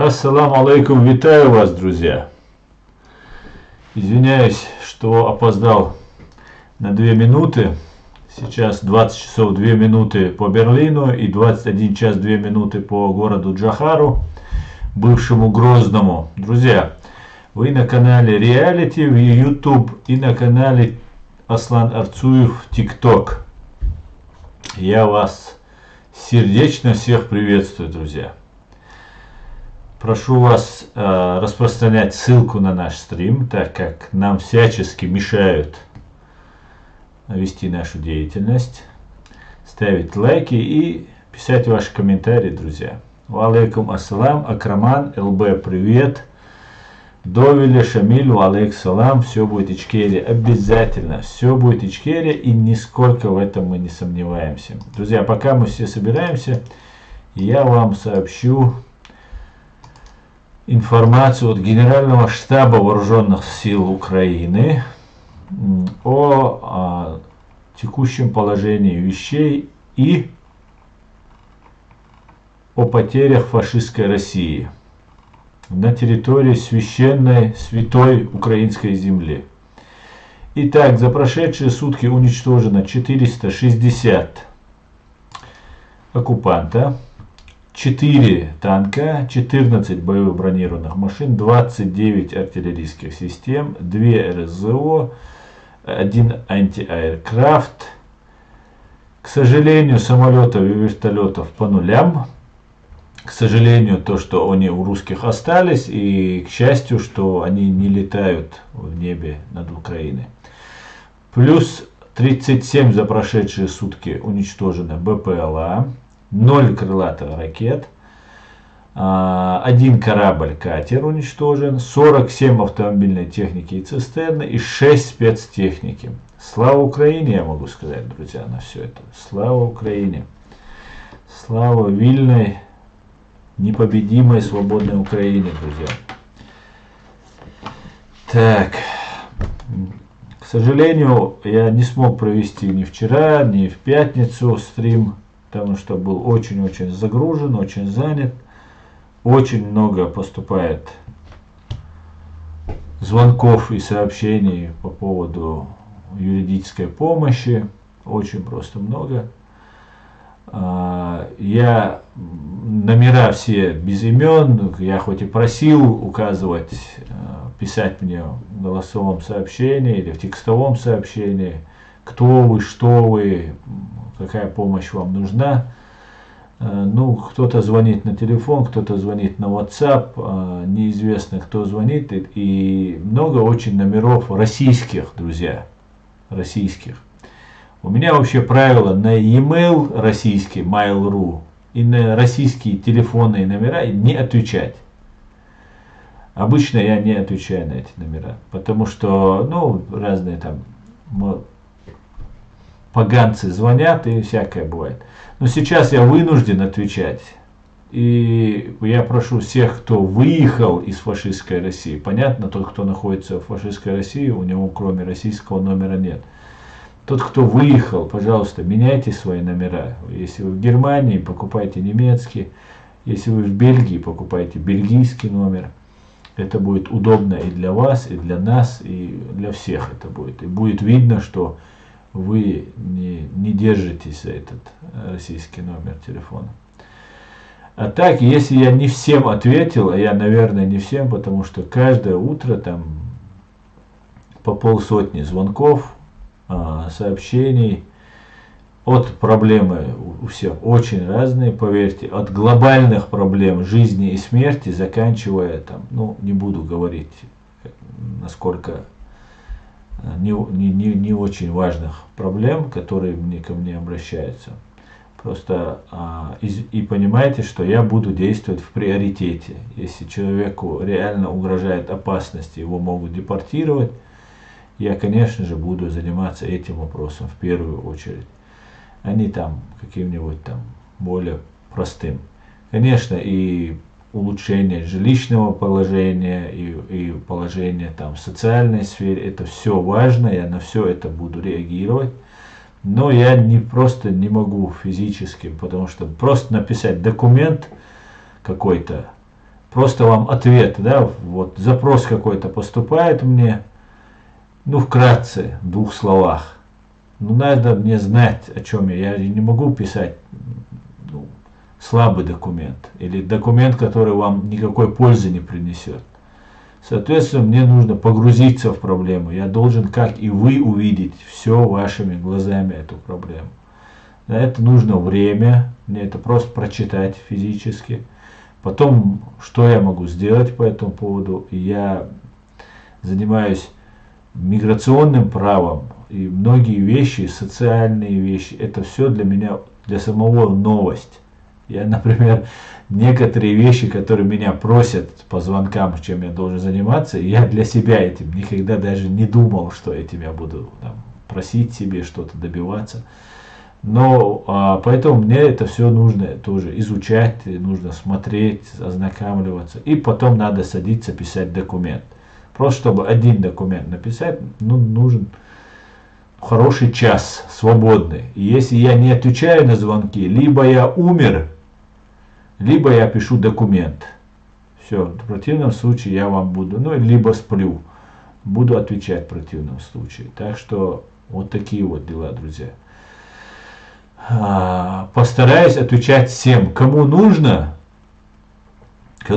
Ассаламу алейкум, витаю вас, друзья. Извиняюсь, что опоздал на 2 минуты. Сейчас 20 часов 2 минуты по Берлину и 21 час 2 минуты по городу Джохару, бывшему Грозному. Друзья, вы на канале Реалити в YouTube и на канале Аслан Арцуев ТикТок. Я вас сердечно всех приветствую, друзья. Прошу вас распространять ссылку на наш стрим, так как нам всячески мешают вести нашу деятельность. Ставить лайки и писать ваши комментарии, друзья. Валейкум ассалам, Акраман, ЛБ, привет. Довели, Шамиль, валейк салам, все будет Ичкерия, обязательно, все будет Ичкерия, и нисколько в этом мы не сомневаемся. Друзья, пока мы все собираемся, я вам сообщу информацию от Генерального штаба Вооруженных сил Украины о текущем положении вещей и о потерях фашистской России на территории священной, святой украинской земли. Итак, за прошедшие сутки уничтожено 460 оккупанта, 4 танка, 14 боевых бронированных машин, 29 артиллерийских систем, 2 РСЗО, 1 антиаэркрафт. К сожалению, самолетов и вертолетов по нулям. К сожалению, то, что они у русских остались, и к счастью, что они не летают в небе над Украиной. Плюс 37 за прошедшие сутки уничтожено БПЛА, 0 крылатых ракет, 1 корабль-катер уничтожен, 47 автомобильной техники и цистерны и 6 спецтехники. Слава Украине, я могу сказать, друзья, на все это. Слава Украине. Слава вильной, непобедимой, свободной Украине, друзья. Так. К сожалению, я не смог провести ни вчера, ни в пятницу стрим, потому что был очень-очень загружен, очень занят. Очень много поступает звонков и сообщений по поводу юридической помощи. Очень просто много. Я номера все без имен, я хоть и просил указывать, писать мне в голосовом сообщении или в текстовом сообщении, кто вы, что вы, какая помощь вам нужна. Ну, кто-то звонит на телефон, кто-то звонит на WhatsApp, неизвестно кто звонит, и много очень номеров российских, друзья, российских. У меня вообще правило на e-mail российский, Mail.ru, и на российские телефонные номера не отвечать. Обычно я не отвечаю на эти номера, потому что, ну, разные там поганцы звонят и всякое бывает. Но сейчас я вынужден отвечать. И я прошу всех, кто выехал из фашистской России. Понятно, тот, кто находится в фашистской России, у него кроме российского номера нет. Тот, кто выехал, пожалуйста, меняйте свои номера. Если вы в Германии, покупайте немецкий. Если вы в Бельгии, покупайте бельгийский номер. Это будет удобно и для вас, и для нас, и для всех это будет. И будет видно, что вы не держитесь за этот российский номер телефона. А так, если я не всем ответил, а я, наверное, не всем, потому что каждое утро там по полсотни звонков, сообщений, от проблемы у всех очень разные, поверьте, от глобальных проблем жизни и смерти, заканчивая там, ну, не буду говорить, насколько не очень важных проблем, которые ко мне обращаются. Просто и понимаете, что я буду действовать в приоритете. Если человеку реально угрожает опасность, его могут депортировать, я, конечно же, буду заниматься этим вопросом в первую очередь, а не там каким-нибудь там более простым. Конечно, и улучшение жилищного положения и положения там в социальной сфере, это все важно, я на все это буду реагировать. Но я просто не могу физически, потому что просто написать документ какой-то просто вам ответ, да, вот запрос какой-то поступает мне, ну, вкратце, в 2 словах. Ну, надо мне знать, о чем я не могу писать, ну, слабый документ или документ, который вам никакой пользы не принесет. Соответственно, мне нужно погрузиться в проблему. Я должен, как и вы, увидеть все вашими глазами, эту проблему. На это нужно время, мне это просто прочитать физически. Потом, что я могу сделать по этому поводу? Я занимаюсь миграционным правом, и многие вещи, социальные вещи, это все для меня, для самого новость. Я, например, некоторые вещи, которые меня просят по звонкам, чем я должен заниматься, я для себя этим никогда даже не думал, что этим я буду там просить себе что-то, добиваться. Но поэтому мне это все нужно тоже изучать, нужно смотреть, ознакомливаться. И потом надо садиться писать документ. Просто чтобы один документ написать, ну, нужен хороший час, свободный. И если я не отвечаю на звонки, либо я умер, либо я пишу документ. Все, в противном случае я вам буду, ну, либо сплю. Буду отвечать в противном случае. Так что вот такие вот дела, друзья. Постараюсь отвечать всем, кому нужно, не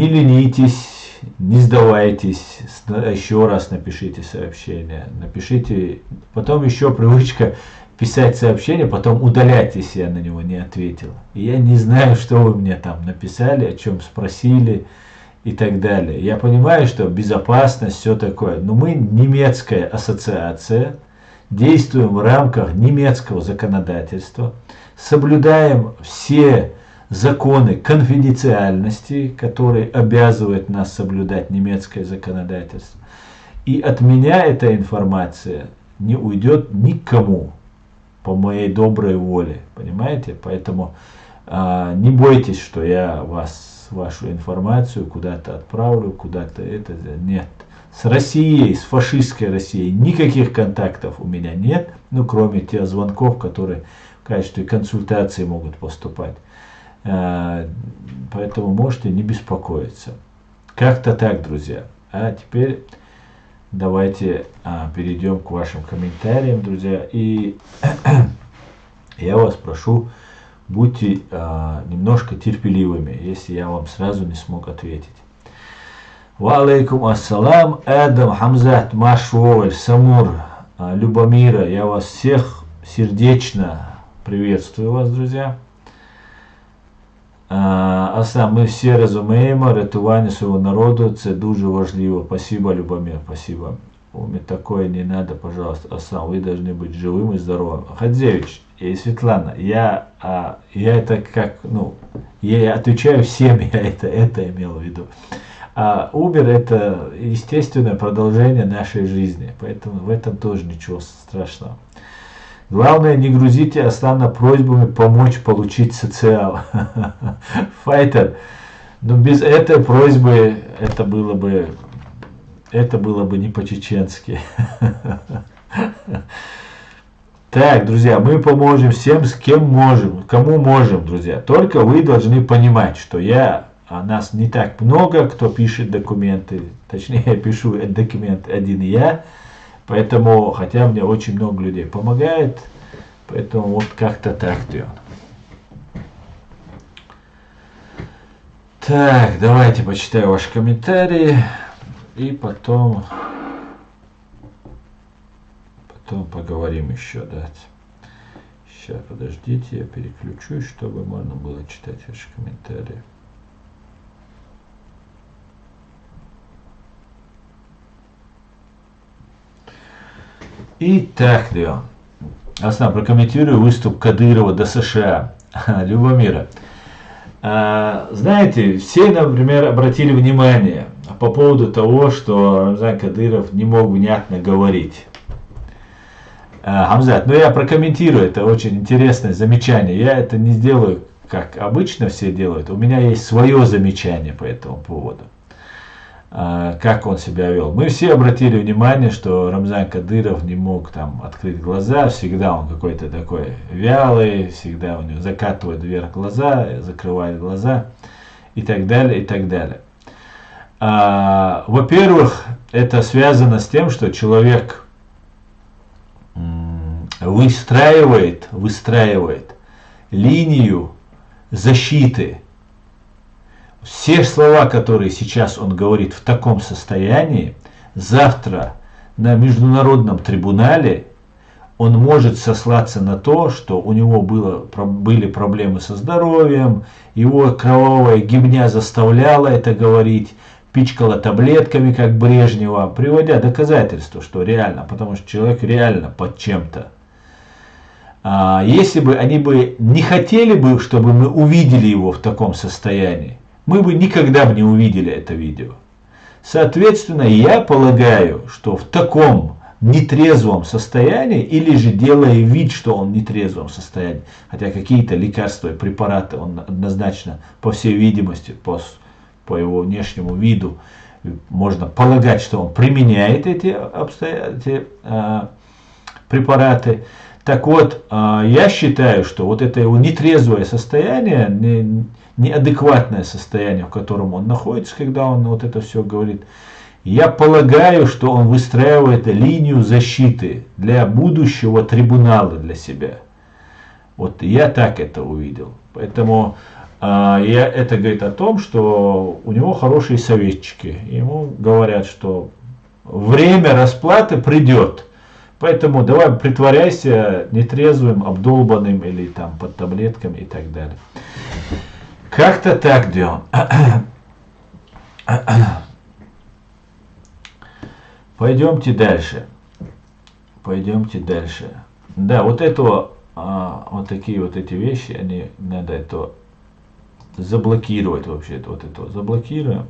ленитесь, не сдавайтесь, еще раз напишите сообщение, напишите, потом еще привычка писать сообщение, потом удалять, если я на него не ответил. И я не знаю, что вы мне там написали, о чем спросили и так далее. Я понимаю, что безопасность, все такое, но мы немецкая ассоциация, действуем в рамках немецкого законодательства, соблюдаем все законы конфиденциальности, которые обязывают нас соблюдать немецкое законодательство. И от меня эта информация не уйдет никому по моей доброй воле, понимаете? Поэтому не бойтесь, что я вашу информацию куда-то отправлю, куда-то это, нет. С Россией, с фашистской Россией никаких контактов у меня нет, ну, кроме тех звонков, которые в качестве консультации могут поступать. Поэтому можете не беспокоиться. Как-то так, друзья. А теперь давайте перейдем к вашим комментариям, друзья. И я вас прошу, будьте немножко терпеливыми, если я вам сразу не смог ответить. Ва алейкум ассалам, Эдам, Хамзат, Машволь, Самур, Любомира. Я вас всех сердечно приветствую вас, друзья. А сам ми всі розуміємо, рятування свого народу це дуже важливо. Спасибо, Любомир, спасибо. Мне такое не надо, пожалуйста. Аслан, вы должны быть живым и здоровым. Хадзевич и Светлана, я это как, ну, я отвечаю всем, я это имел в виду. А Uber это естественное продолжение нашей жизни, поэтому в этом тоже ничего страшного. Главное, не грузите Аслана просьбами помочь получить социал. Файтер, но без этой просьбы это было бы не по-чеченски. Так, друзья, мы поможем всем, с кем можем, кому можем, друзья. Только вы должны понимать, что нас не так много, кто пишет документы. Точнее, я пишу документ один я. Поэтому, хотя мне очень много людей помогает, поэтому вот как-то так делаем. Так, давайте почитаю ваши комментарии и потом поговорим еще, да. Сейчас, подождите, я переключусь, чтобы можно было читать ваши комментарии. Итак, Леон. Аслан, прокомментирую выступ Кадырова до США. Любомира. Знаете, все, например, обратили внимание по поводу того, что Рамзан Кадыров не мог внятно говорить. Хамзат, но я прокомментирую, это очень интересное замечание. Я это не сделаю, как обычно все делают. У меня есть свое замечание по этому поводу. как он себя вел. Мы все обратили внимание, что Рамзан Кадыров не мог там открыть глаза, всегда он какой-то такой вялый, всегда у него закатывает вверх глаза, закрывает глаза и так далее, и так далее. Во-первых, это связано с тем, что человек выстраивает линию защиты. Все слова, которые сейчас он говорит в таком состоянии, завтра на международном трибунале он может сослаться на то, что у него были проблемы со здоровьем, его кровавая гибня заставляла это говорить, пичкала таблетками, как Брежнева, приводя доказательства, что реально, потому что человек реально под чем-то. Если бы они бы не хотели бы, чтобы мы увидели его в таком состоянии, мы бы никогда бы не увидели это видео. Соответственно, я полагаю, что в таком нетрезвом состоянии, или же делая вид, что он в нетрезвом состоянии, хотя какие-то лекарства и препараты он однозначно, по всей видимости, по его внешнему виду, можно полагать, что он применяет эти препараты. Так вот, я считаю, что вот это его нетрезвое состояние, неадекватное состояние, в котором он находится, когда он вот это все говорит, я полагаю, что он выстраивает линию защиты для будущего трибунала для себя. Вот я так это увидел. Поэтому это говорит о том, что у него хорошие советчики. Ему говорят, что время расплаты придет. Поэтому давай притворяйся нетрезвым, обдолбанным или там под таблетками и так далее. Как-то так делаем. Пойдемте дальше. Пойдемте дальше. Да, вот этого, вот такие вот эти вещи, они надо это заблокировать вообще. Вот это заблокируем.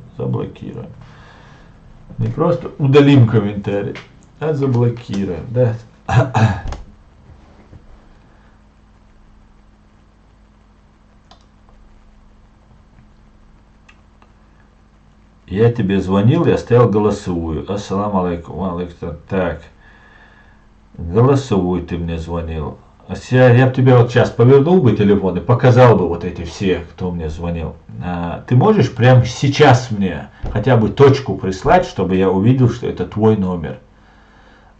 Не просто удалим комментарий, а заблокируем. Да. Я тебе звонил и оставил голосовую. Ассаламу алейкум. Так. Голосовую ты мне звонил. Я бы тебе вот сейчас повернул бы телефон и показал бы вот эти все, кто мне звонил. Ты можешь прямо сейчас мне хотя бы точку прислать, чтобы я увидел, что это твой номер.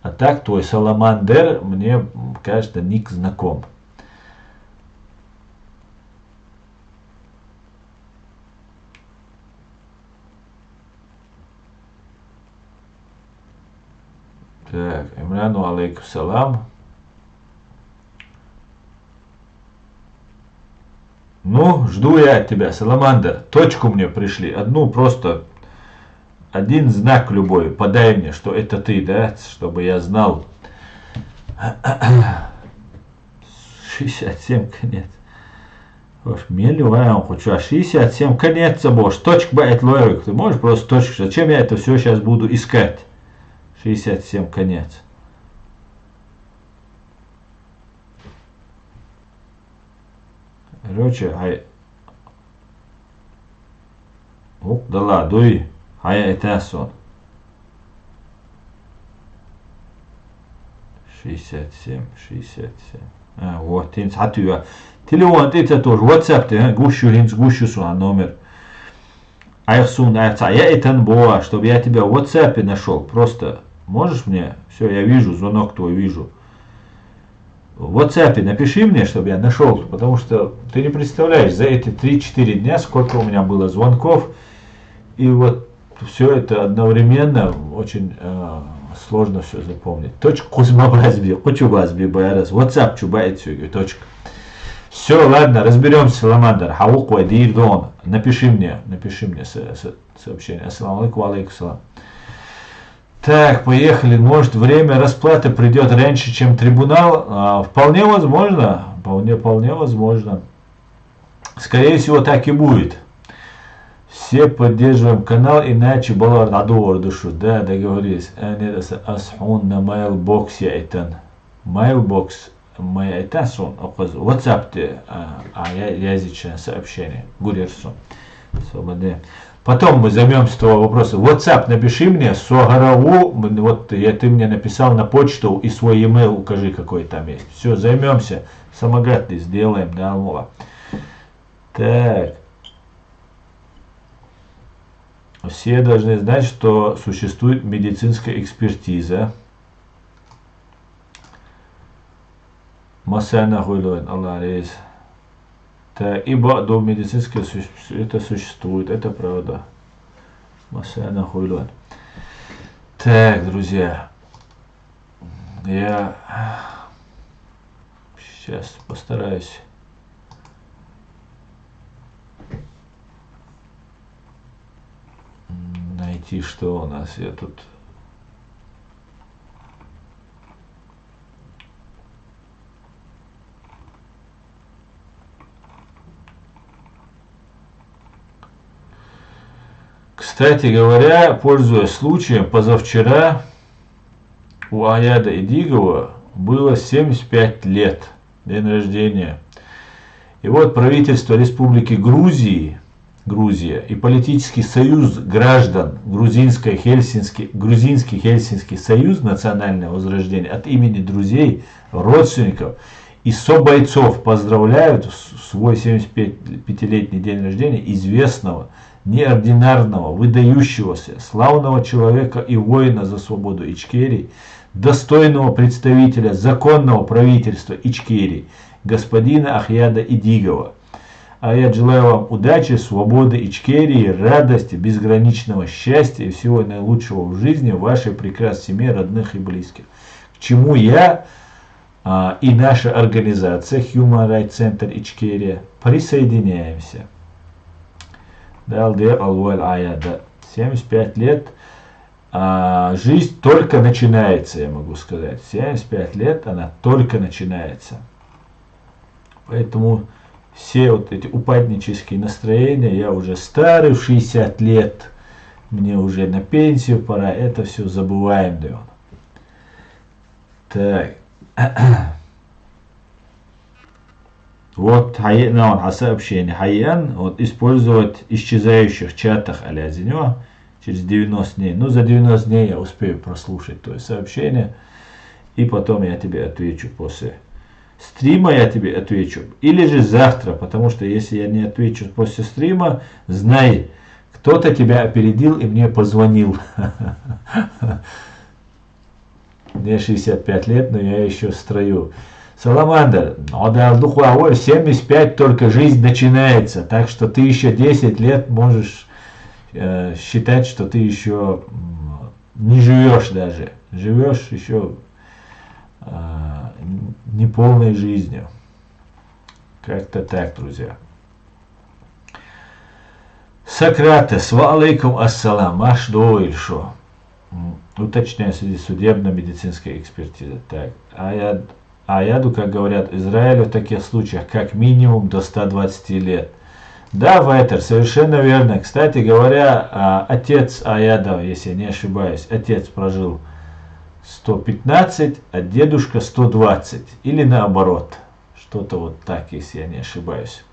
А так твой Саламандер, мне кажется, ник знаком. Так, Имрану алейкум салам. Ну, жду я от тебя, Саламандр. Точку мне пришли. Одну просто, один знак любой. Подай мне, что это ты, да? Чтобы я знал. 67 конец. Миллион хочу. 67 конец, Бош. Точка бает лойрик. Ты можешь просто точку. Зачем я это все сейчас буду искать? 67 конец. Короче, да ладно, дуй. Это сон. 67. Вот, ты сатуя. Телефон, это тоже. WhatsApp, ты гущу свой номер. Айхсун, я это боа, чтобы я тебя в WhatsApp нашел. Просто можешь мне? Все, я вижу, звонок твой вижу. В WhatsApp напиши мне, чтобы я нашел, потому что ты не представляешь, за эти 3-4 дня сколько у меня было звонков, и вот все это одновременно очень сложно все запомнить. Точка кузмабразби, хочубазби байрас, WhatsApp чубает все, точка. Все, ладно, разберемся, Саламандр. Хаук вадир дон. Напиши мне сообщение. Ассаламу алейкум, салам. Так, поехали. Может, время расплаты придет раньше, чем трибунал? Вполне возможно. Вполне возможно. Скорее всего, так и будет. Все поддерживаем канал, иначе балар надуар душу. Да, договорились. Асхун на mailbox я это. Mailbox. WhatsApp язычное сообщение. Гурерсон. Свободнее. Потом мы займемся того вопроса. WhatsApp напиши мне, Согарову, вот ты мне написал на почту и свой e-mail укажи, какой там есть. Все, займемся. Самогатли сделаем, да, Аллах. Так. Все должны знать, что существует медицинская экспертиза. Масана хуйлуэн, Аллах рейс. Так, ибо до медицинского это существует, это правда. Масана хуйлуэн. Так, друзья. Я сейчас постараюсь найти, что у нас. Я тут кстати говоря, пользуясь случаем, позавчера у Аяда Идигова было 75 лет, день рождения. И вот правительство Республики Грузия и политический союз граждан Грузинский Хельсинский союз национального возрождения от имени друзей, родственников и собойцов поздравляют в свой 75-летний день рождения известного, неординарного, выдающегося, славного человека и воина за свободу Ичкерии, достойного представителя законного правительства Ичкерии, господина Ахьяда Идигова. А я желаю вам удачи, свободы Ичкерии, радости, безграничного счастья и всего наилучшего в жизни, в вашей прекрасной семье, родных и близких. К чему я и наша организация Human Rights Center Ичкерия присоединяемся. Далде Алваль Аяда. 75 лет. Жизнь только начинается, я могу сказать. 75 лет, она только начинается. Поэтому все вот эти упаднические настроения, я уже старый, в 60 лет, мне уже на пенсию пора, это все забываем, да. Так. Вот сообщение. Хайян вот, использовать исчезающих чатах алязинё через 90 дней. Ну, за 90 дней я успею прослушать то сообщение. И потом я тебе отвечу после стрима, я тебе отвечу. Или же завтра, потому что если я не отвечу после стрима, знай, кто-то тебя опередил и мне позвонил. Мне 65 лет, но я еще в строю. Саламандр, 75 только жизнь начинается, так что ты еще 10 лет можешь считать, что ты еще не живешь даже, живешь еще неполной жизнью. Как-то так, друзья. Сократес, ва алейкум ассалам, аш доильшо. Уточняю, судебно-медицинская экспертиза. Так, Аяду, как говорят, Израилю в таких случаях как минимум до 120 лет. Да, Вайтер, совершенно верно. Кстати говоря, отец Аяда, если я не ошибаюсь, отец прожил 115, а дедушка 120. Или наоборот. Что-то вот так, если я не ошибаюсь.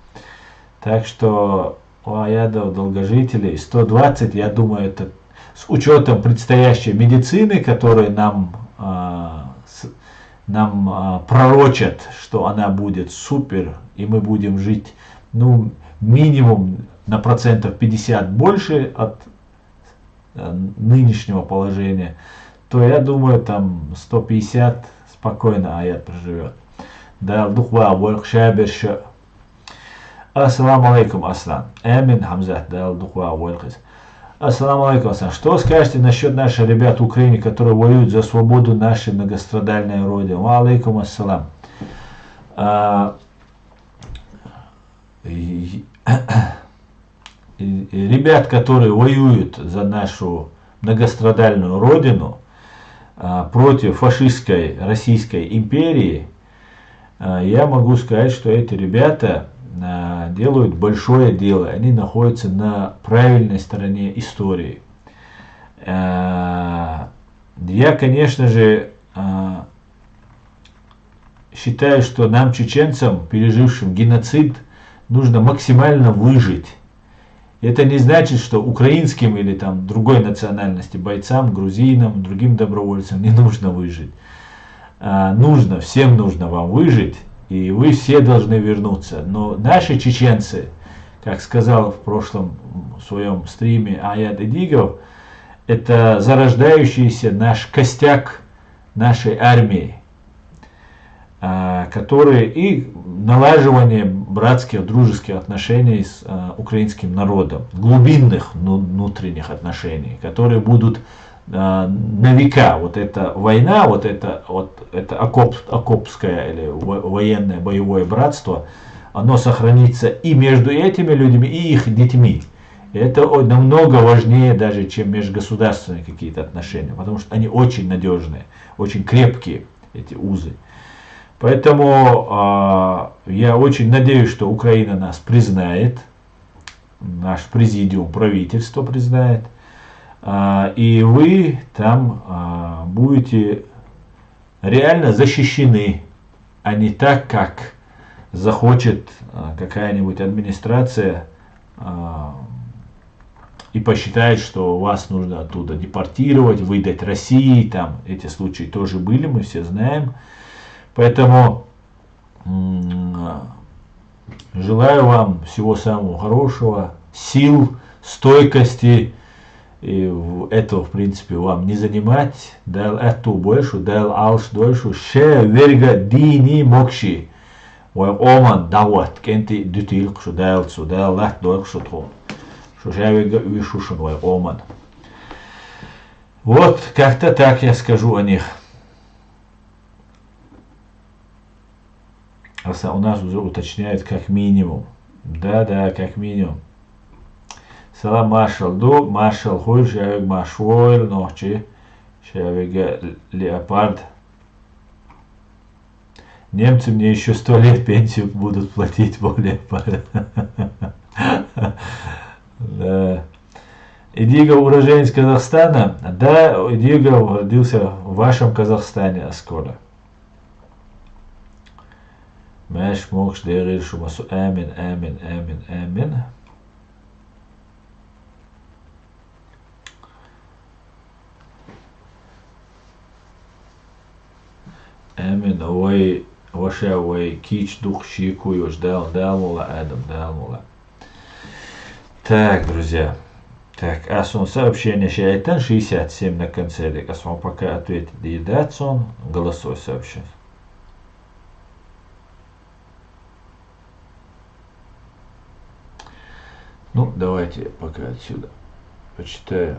Так что у Аядов долгожителей 120, я думаю, это с учетом предстоящей медицины, которая нам пророчат, что она будет супер, и мы будем жить, ну, минимум на процентов 50 больше от нынешнего положения, то я думаю, там 150 спокойно Аят проживет. Да, духва вольхшаберша. Ассаламу алейкум, Аслан. Амин, Хамза, да, духва вольхис. Ассаламу алейкум, Аслан. Что скажете насчет наших ребят в Украине, которые воюют за свободу нашей многострадальной родины? Ва алейкум ассалам. Ребят, которые воюют за нашу многострадальную родину против фашистской Российской империи, я могу сказать, что эти ребята делают большое дело. Они находятся на правильной стороне истории. Я, конечно же, считаю, что нам, чеченцам, пережившим геноцид, нужно максимально выжить Это не значит, что украинским или там другой национальности бойцам, грузинам, другим добровольцам не нужно выжить. Нужно, всем нужно вам выжить, и вы все должны вернуться. Но наши чеченцы, как сказал в прошлом своем стриме Аят Эдигов, это зарождающийся наш костяк нашей армии, которые и налаживание братских, дружеских отношений с украинским народом, глубинных внутренних отношений, которые будут на века. Вот эта война, вот это окопское или военное боевое братство, оно сохранится и между этими людьми, и их детьми. И это намного важнее даже, чем межгосударственные какие-то отношения, потому что они очень надежные, очень крепкие, эти узы. Поэтому я очень надеюсь, что Украина нас признает, наш президиум, правительство признает, и вы там будете реально защищены, а не так, как захочет какая-нибудь администрация и посчитает, что вас нужно оттуда депортировать, выдать России. Там эти случаи тоже были, мы все знаем. Поэтому желаю вам всего самого хорошего, сил, стойкости. И этого, в принципе, вам не занимать. Дал эту больше, дал алш дольше. Ше верга дини мокши. Ой, оман дават. Кенти дютил, что дал лах дольше тон. Что же я вишушен, ой, оман. Вот, как-то так я скажу о них. У нас уже уточняют как минимум. Да, как минимум. Салам маршал ду, маршал хуй, шавик машвойл, ночи, шавик леопард. Немцы мне еще 100 лет пенсию будут платить по леопарду. Да. Идига уроженец Казахстана? Да, Идига родился в вашем Казахстане скоро. Мэш мокш дерил шумасу. Амин. Амин, ой, ваша ой, кич дух щикуешь, дал мула, Адам, дал мула. Так, друзья. Так, Асон сообщение Шайтан 67 на конце. Асон пока ответит Дидатсон, голосовое сообщение. Ну, давайте пока отсюда почитаю.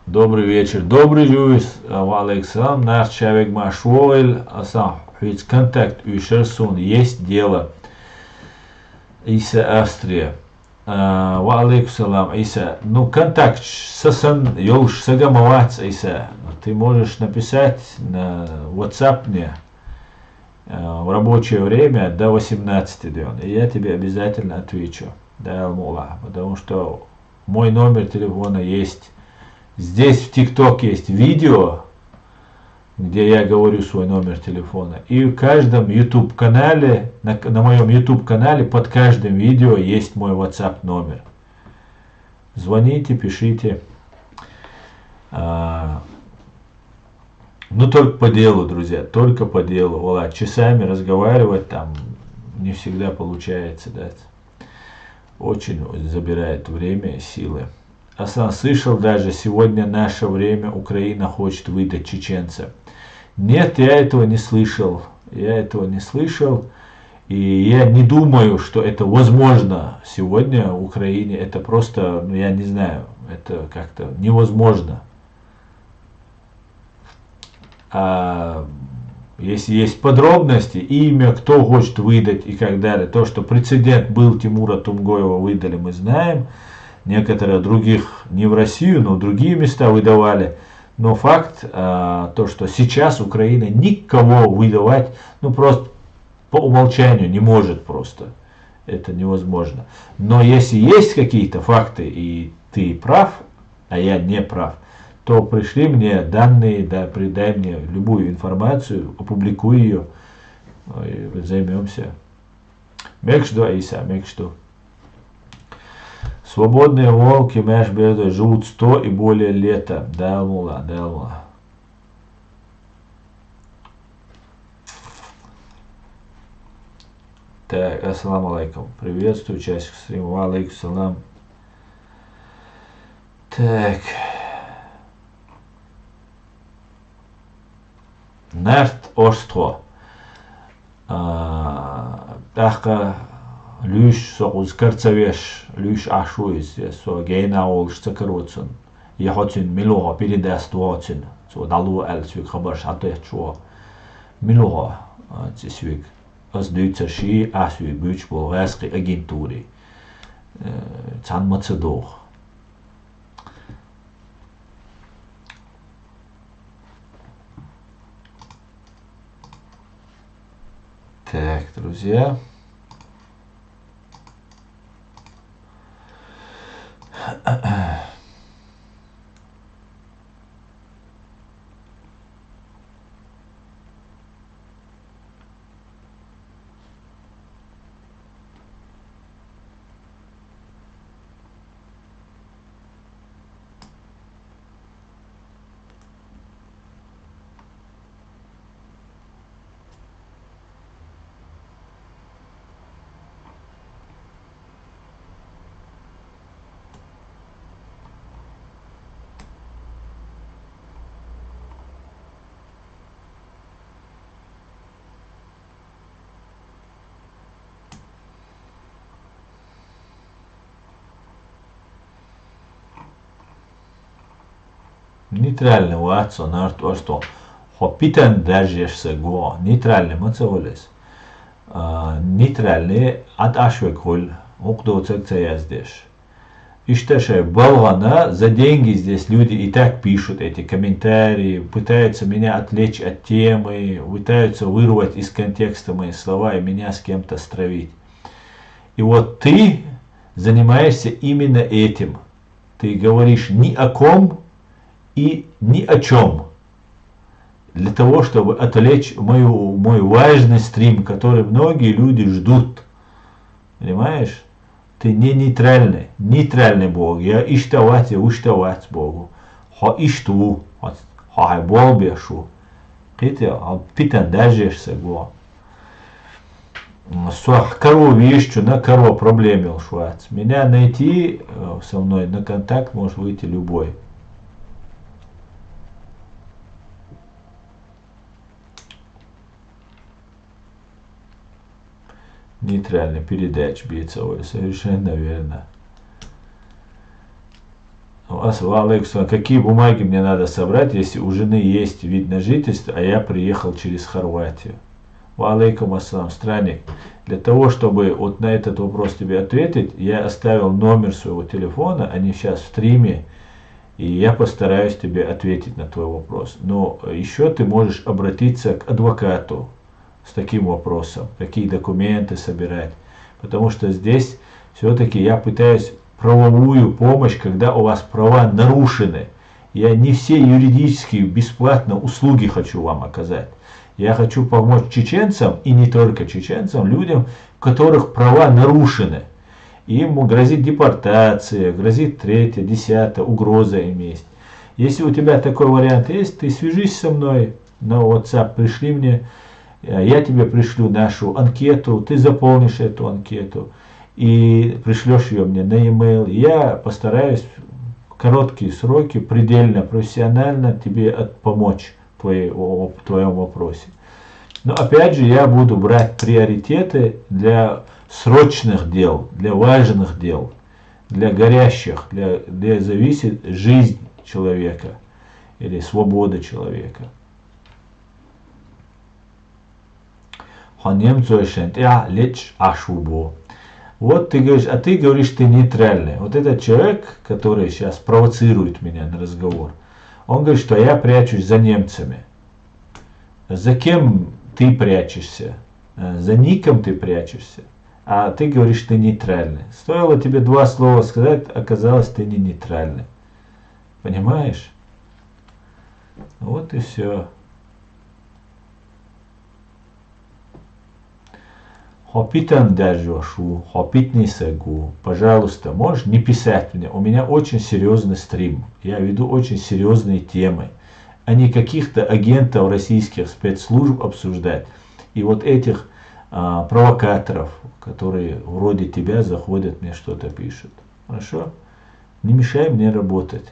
Добрый вечер. Добрый Люис. Александр. Наш человек Машвойль. Асан. Ведь контакт у Шерсон есть дело. Иса Австрия. Алейкум Иса. Ну, контакт сасан ёлш сагамавац Иса. Ты можешь написать на WhatsApp мне в рабочее время до 18 дён. И я тебе обязательно отвечу. Да, Алмула. Потому что мой номер телефона есть. Здесь в ТикТок есть видео, где я говорю свой номер телефона. И в каждом YouTube канале, на моем YouTube канале под каждым видео есть мой WhatsApp номер. Звоните, пишите. Ну только по делу, друзья, только по делу. Вола, часами разговаривать там не всегда получается, да. Очень забирает время и силы. Асан слышал даже, сегодня наше время Украина хочет выдать чеченца. Нет, я этого не слышал. И я не думаю, что это возможно сегодня в Украине. Это просто, ну я не знаю, это как-то невозможно. А если есть подробности, имя, кто хочет выдать и так далее. То, что прецедент был, Тимура Тумгоева выдали, мы знаем. Некоторые других не в Россию, но в другие места выдавали. Но факт, то, что сейчас Украина никого выдавать, ну просто по умолчанию не может просто. Это невозможно. Но если есть какие-то факты, и ты прав, а я не прав, то пришли мне данные, да, придай мне любую информацию, опубликуй ее, и займемся. Мекшду, Аиса, мекшду. Свободные волки меж бердой живут 100 и более лета. Да, мула, да, мула. Так, ассаламу алейкум. Приветствую, участник стрима. Алейкум салам. Так. Нарт Орство. Дахка Лüş soğuz kartsaveş Lüş aşuyuz so geyna oluşsa karotsun. Yahatın miloha biri dest duatın. So dalu el svik haber şatı ço. Miloha svik. Az dütser şi asvi büç bol vaski agenturi. Can matsadoh. Так, друзья. Нейтральный Уатсон, что хопитан держишься го, нейтральный мацаволес. Нейтральный от ашвеколь, ухдоцекца яздеш. И что болвана, за деньги здесь люди и так пишут эти комментарии, пытаются меня отвлечь от темы, пытаются вырвать из контекста мои слова и меня с кем-то стравить. И вот ты занимаешься именно этим. Ты говоришь ни о ком и ни о чем. Для того, чтобы отвлечь мой важный стрим, который многие люди ждут. Понимаешь? Ты не нейтральный. Нейтральный Бог. Я иштавать Богу. Ха ишту. Ха бол бешу. Питан дажешься го. Коро вещу на коро проблемил швац. Меня найти со мной на контакт может выйти любой. Нейтральный передач бейцовой. Совершенно верно. Алекса, какие бумаги мне надо собрать, если у жены есть вид на жительство, а я приехал через Хорватию? Алейкум ассалам, странник. Для того, чтобы вот на этот вопрос тебе ответить, я оставил номер своего телефона, они сейчас в стриме, и я постараюсь тебе ответить на твой вопрос. Но еще ты можешь обратиться к адвокату с таким вопросом, какие документы собирать. Потому что здесь все-таки я пытаюсь правовую помощь, когда у вас права нарушены. Я не все юридические бесплатно услуги хочу вам оказать. Я хочу помочь чеченцам, и не только чеченцам, людям, у которых права нарушены. Им грозит депортация, грозит 3, 10 угроза им есть. Если у тебя такой вариант есть, ты свяжись со мной на WhatsApp, пришли мне. Я тебе пришлю нашу анкету, ты заполнишь эту анкету и пришлешь ее мне на e-mail. Я постараюсь в короткие сроки, предельно профессионально тебе помочь в твоем вопросе. Но опять же я буду брать приоритеты для срочных дел, для важных дел, для горящих, где зависит жизнь человека или свобода человека. Вот ты говоришь, а ты говоришь, ты нейтральный. Вот этот человек, который сейчас провоцирует меня на разговор, он говорит, что я прячусь за немцами. За кем ты прячешься? За ником ты прячешься. А ты говоришь, ты нейтральный. Стоило тебе 2 слова сказать, оказалось, ты не нейтральный. Понимаешь? Вот и все. Хопитан дажошу, хопит не сагу. Пожалуйста, можешь не писать мне. У меня очень серьезный стрим. Я веду очень серьезные темы. А не каких-то агентов российских спецслужб обсуждать. И вот этих провокаторов, которые вроде тебя заходят, мне что-то пишут. Хорошо? Не мешай мне работать.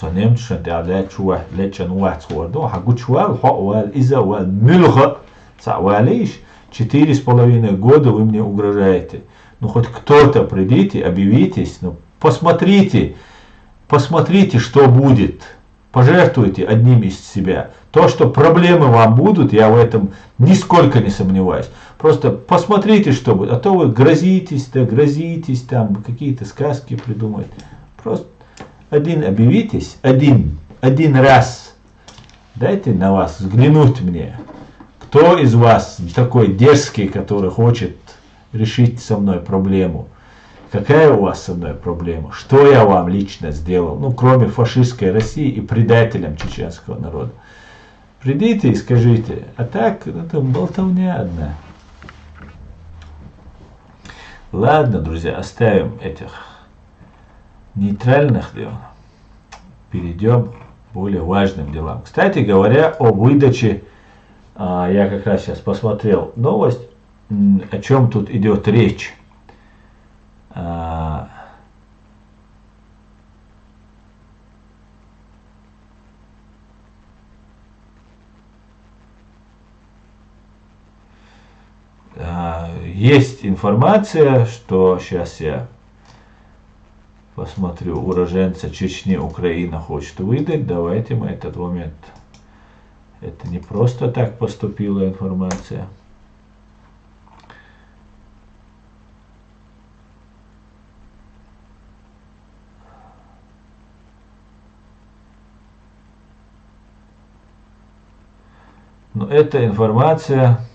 صنمت شد عدات شو لечен واحد صور دو حقول شوال حقوال إذا والملغى савалиш 4,5 года вы мне угрожаете. Ну хоть кто-то придите, объявитесь, ну посмотрите, что будет. Пожертвуйте одним из себя. То, что проблемы вам будут, я в этом нисколько не сомневаюсь. Просто посмотрите, что будет. А то вы грозитесь, там какие-то сказки придумать. Просто один объявитесь, один раз. Дайте на вас взглянуть мне. Кто из вас такой дерзкий, который хочет решить со мной проблему? Какая у вас со мной проблема? Что я вам лично сделал? Ну, кроме фашистской России и предателям чеченского народа. Придите и скажите. А так, это болтовня одна. Ладно, друзья, оставим этих нейтральных дел. Перейдем к более важным делам. Кстати говоря, о выдаче, я как раз сейчас посмотрел новость, о чем тут идет речь. Есть информация, что сейчас я посмотрю, уроженца Чечни Украина хочет выдать. Давайте мы этот момент. Это не просто так поступила информация. Но эта информация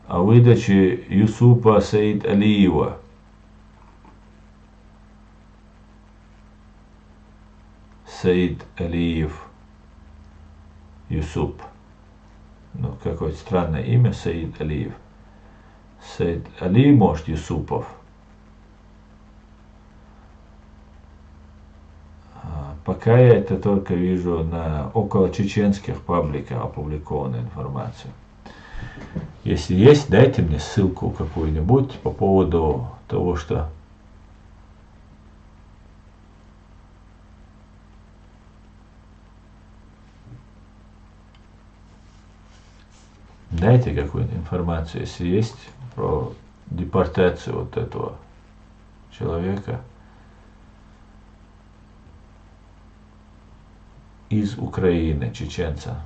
о выдаче Юсупа Саид Алиева. Саид Алиев Юсуп. Ну, какое-то странное имя, Саид Алиев. Саид Али, может, Юсупов. Пока я это только вижу на около чеченских пабликах опубликованную информацию. Если есть, дайте мне ссылку какую-нибудь по поводу того, что дайте какую-нибудь информацию, если есть, про депортацию вот этого человека из Украины, чеченца.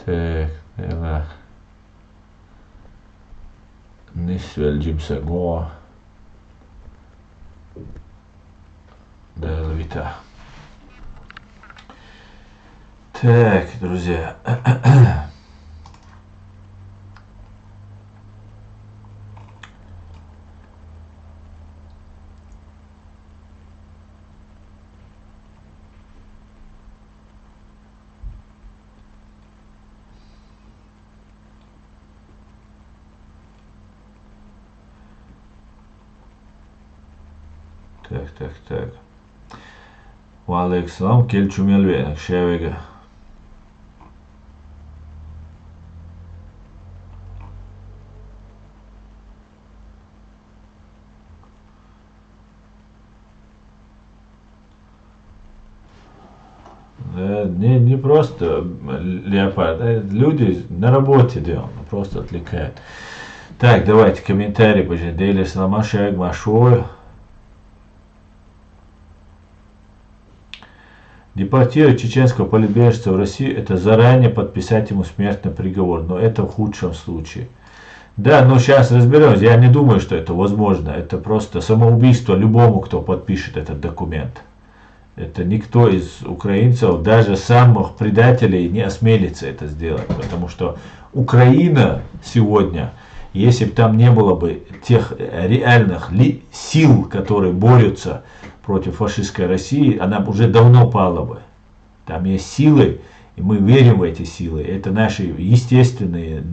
Так, ela بالنسبة لجيمس جوا да, Вита. Так, друзья. Так. Валексалам келчумелвенак шевега. Не просто леопард, люди на работе делают, просто отвлекают. Так, давайте комментарии, пожалуйста. Сламашек, Машой. Депортировать чеченского политбежца в Россию — это заранее подписать ему смертный приговор, но это в худшем случае. Да, но сейчас разберемся. Я не думаю, что это возможно. Это просто самоубийство любому, кто подпишет этот документ. Это никто из украинцев, даже самых предателей, не осмелится это сделать. Потому что Украина сегодня, если бы там не было бы тех реальных сил, которые борются против фашистской России, она уже давно пала бы. Там есть силы, и мы верим в эти силы. Это наши естественные,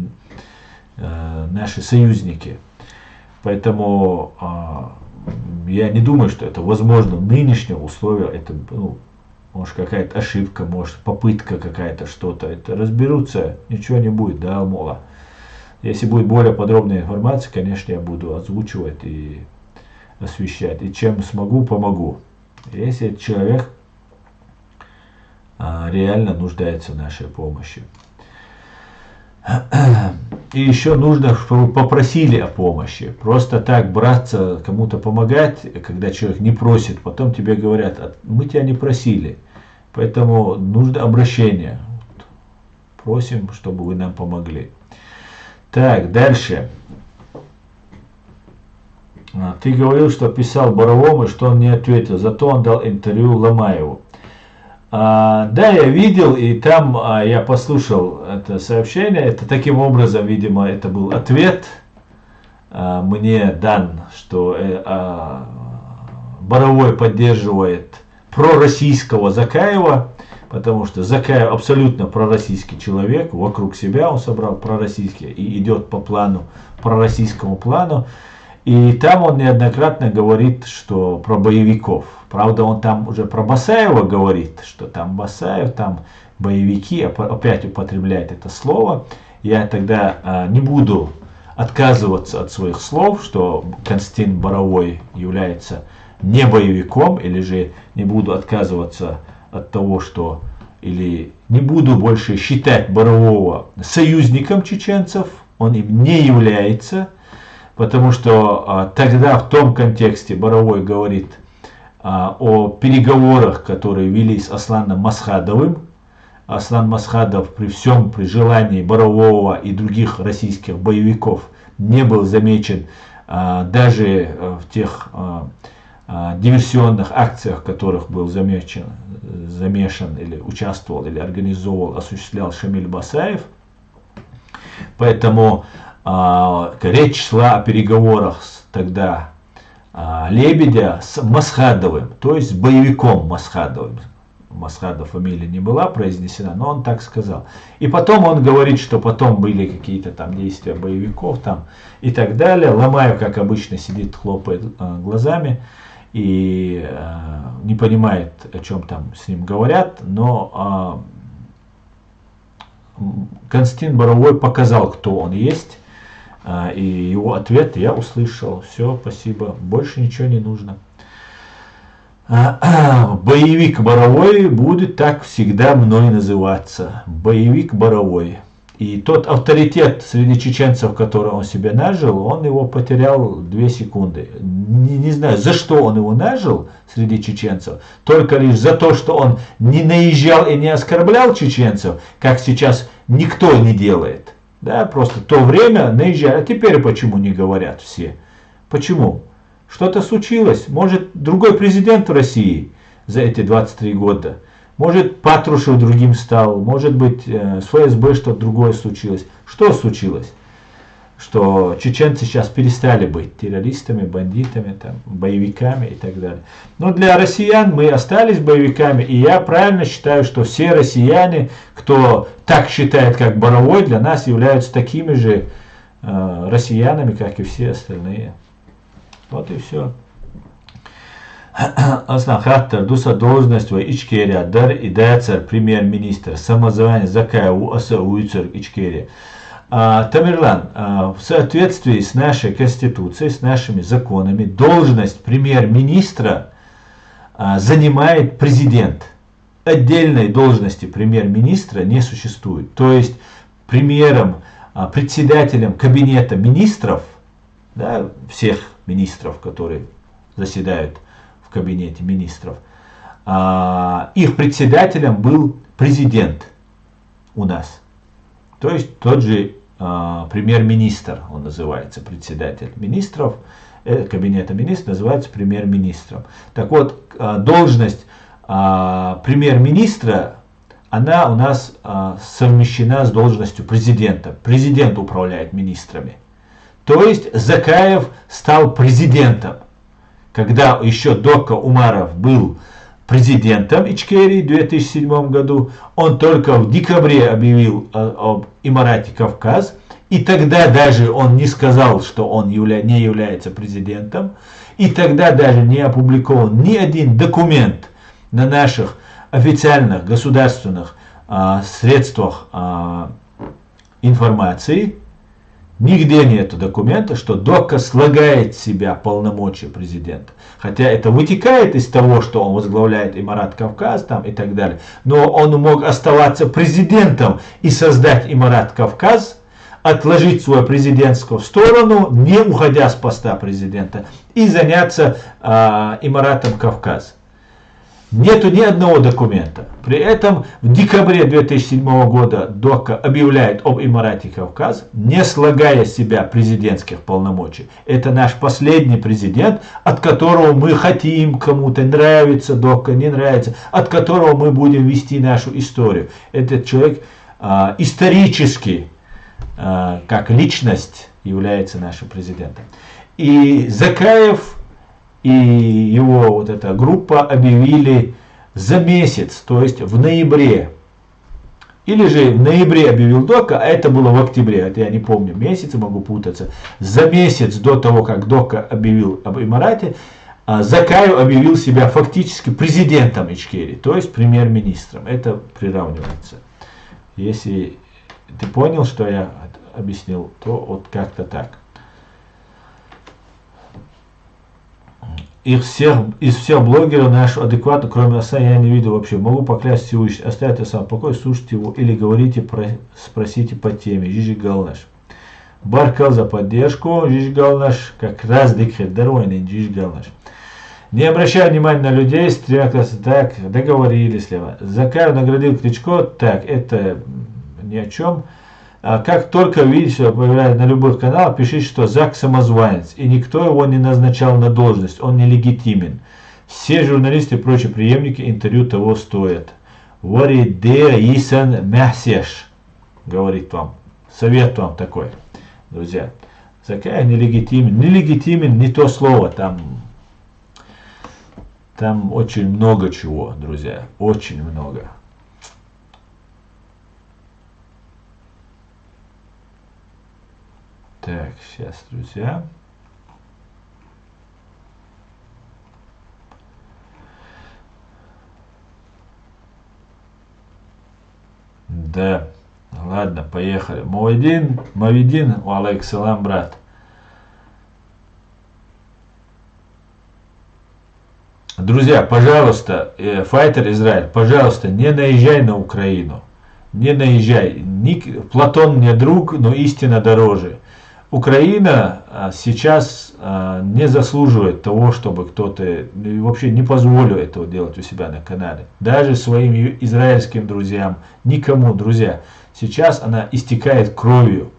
наши союзники. Поэтому я не думаю, что это возможно в нынешних условиях. Это, может, какая-то ошибка, может, попытка какая-то, что-то. Это разберутся, ничего не будет, да, Алмола. Если будет более подробная информация, конечно, я буду озвучивать и освещать. И чем смогу, помогу. Если человек реально нуждается в нашей помощи. И еще нужно, чтобы попросили о помощи. Просто так браться, кому-то помогать, когда человек не просит, потом тебе говорят, мы тебя не просили. Поэтому нужно обращение. Просим, чтобы вы нам помогли. Так, дальше. Ты говорил, что писал Боровому, и что он не ответил. Зато он дал интервью Ломаеву. Да, я видел, и там я послушал это сообщение. Это таким образом, видимо, это был ответ мне дан, что Боровой поддерживает пророссийского Закаева, потому что Закаев абсолютно пророссийский человек, вокруг себя он собрал пророссийский и идет по плану, пророссийскому плану. И там он неоднократно говорит, что про боевиков. Правда, он там уже про Басаева говорит, что там Басаев, там боевики, опять употребляет это слово. Я тогда не буду отказываться от своих слов, что Константин Боровой является не боевиком, или же не буду отказываться от того, что или не буду больше считать Борового союзником чеченцев, он им не является. Потому что тогда в том контексте Боровой говорит о переговорах, которые вели с Асланом Масхадовым. Аслан Масхадов при желании Борового и других российских боевиков не был замечен даже в тех диверсионных акциях, в которых был замешан или участвовал, или организовывал, осуществлял Шамиль Басаев. Поэтому речь шла о переговорах тогда Лебедя с Масхадовым, то есть с боевиком Масхадовым. Масхадов фамилия не была произнесена, но он так сказал. И потом он говорит, что потом были какие-то там действия боевиков там и так далее. Ломаев, как обычно, сидит, хлопает глазами и не понимает, о чем там с ним говорят, но Константин Боровой показал, кто он есть. И его ответ я услышал. Все, спасибо. Больше ничего не нужно. Боевик Боровой будет так всегда мной называться. Боевик Боровой. И тот авторитет среди чеченцев, который он себе нажил, он его потерял 2 секунды. Не знаю, за что он его нажил среди чеченцев. Только лишь за то, что он не наезжал и не оскорблял чеченцев, как сейчас никто не делает. Да, просто в то время наезжали. А теперь почему не говорят все? Почему? Что-то случилось. Может, другой президент в России за эти 23 года. Может, Патрушев другим стал. Может быть, с ФСБ что-то другое случилось. Что случилось? Что чеченцы сейчас перестали быть террористами, бандитами, там, боевиками и так далее. Но для россиян мы остались боевиками. И я правильно считаю, что все россияне, кто так считает, как Боровой, для нас являются такими же россиянами, как и все остальные. Вот и все. Aslan Хаттар, дуса должность в Ичкерия, дар и дайцар премьер-министр, самозвание Закаеву аса уйцер Ичкерия. Тамерлан, в соответствии с нашей конституцией, с нашими законами, должность премьер-министра занимает президент. отдельной должности премьер-министра не существует. То есть премьером, председателем кабинета министров, да, всех министров, которые заседают в кабинете министров, их председателем был президент у нас. То есть тот же премьер-министр, он называется, председатель министров, кабинета министров называется премьер-министром. Так вот, должность премьер-министра, она у нас совмещена с должностью президента. Президент управляет министрами. То есть Закаев стал президентом. Когда еще Дока Умаров был президентом Ичкерии в 2007 году, он только в декабре объявил об Эмирате Кавказ, и тогда даже он не сказал, что он не является президентом, и тогда даже не опубликован ни один документ на наших официальных государственных средствах информации. Нигде нет документа, что Дока слагает в себя полномочия президента. Хотя это вытекает из того, что он возглавляет Эмират Кавказ там, и так далее. Но он мог оставаться президентом и создать Эмират Кавказ, отложить свое президентство в сторону, не уходя с поста президента, и заняться Эмиратом Кавказ. Нету ни одного документа. При этом в декабре 2007 года Дока объявляет об Эмирате Кавказ, не слагая с себя президентских полномочий. Это наш последний президент, от которого мы хотим, кому-то нравится Дока, не нравится, от которого мы будем вести нашу историю. Этот человек исторически, как личность, является нашим президентом. И Закаев и его вот эта группа объявили за месяц, то есть в ноябре. Или же в ноябре объявил Дока, а это было в октябре, это я не помню месяцы, могу путаться. За месяц до того, как Дока объявил об Эмирате, Закаев объявил себя фактически президентом Ичкерии, то есть премьер-министром. Это приравнивается. Если ты понял, что я объяснил, то вот как-то так. Из всех блогеров наш адекватно, кроме Аса, я не видел вообще. Могу поклясть Всевышний. Оставьте сам покой, слушайте его или говорите, спросите по теме. Жижи Галнаш. Баркал за поддержку. Жижи Галнаш. Как раз дикхет. Даройный Жижи Галнаш. Не обращай внимания на людей. С тремя классами. Так, договорились. Закаев наградил Кличко. Так, это ни о чем. Как только видите, появляется на любых каналах, пишите, что Зак самозванец, и никто его не назначал на должность, он нелегитимен. Все журналисты и прочие преемники интервью того стоят. Варидер Исан Мясеш, говорит вам, совет вам такой, друзья. Закаев нелегитимен. Нелегитимен не то слово, там очень много чего, друзья, очень много. Так, сейчас, друзья. Да, ладно, поехали. Мавидин, алейксалам, брат. Друзья, пожалуйста, Файтер Израиль, пожалуйста, не наезжай на Украину. Не наезжай. Платон мне друг, но истина дороже. Украина сейчас не заслуживает того, чтобы кто-то, вообще не позволю этого делать у себя на канале. Даже своим израильским друзьям, никому, друзья. Сейчас она истекает кровью.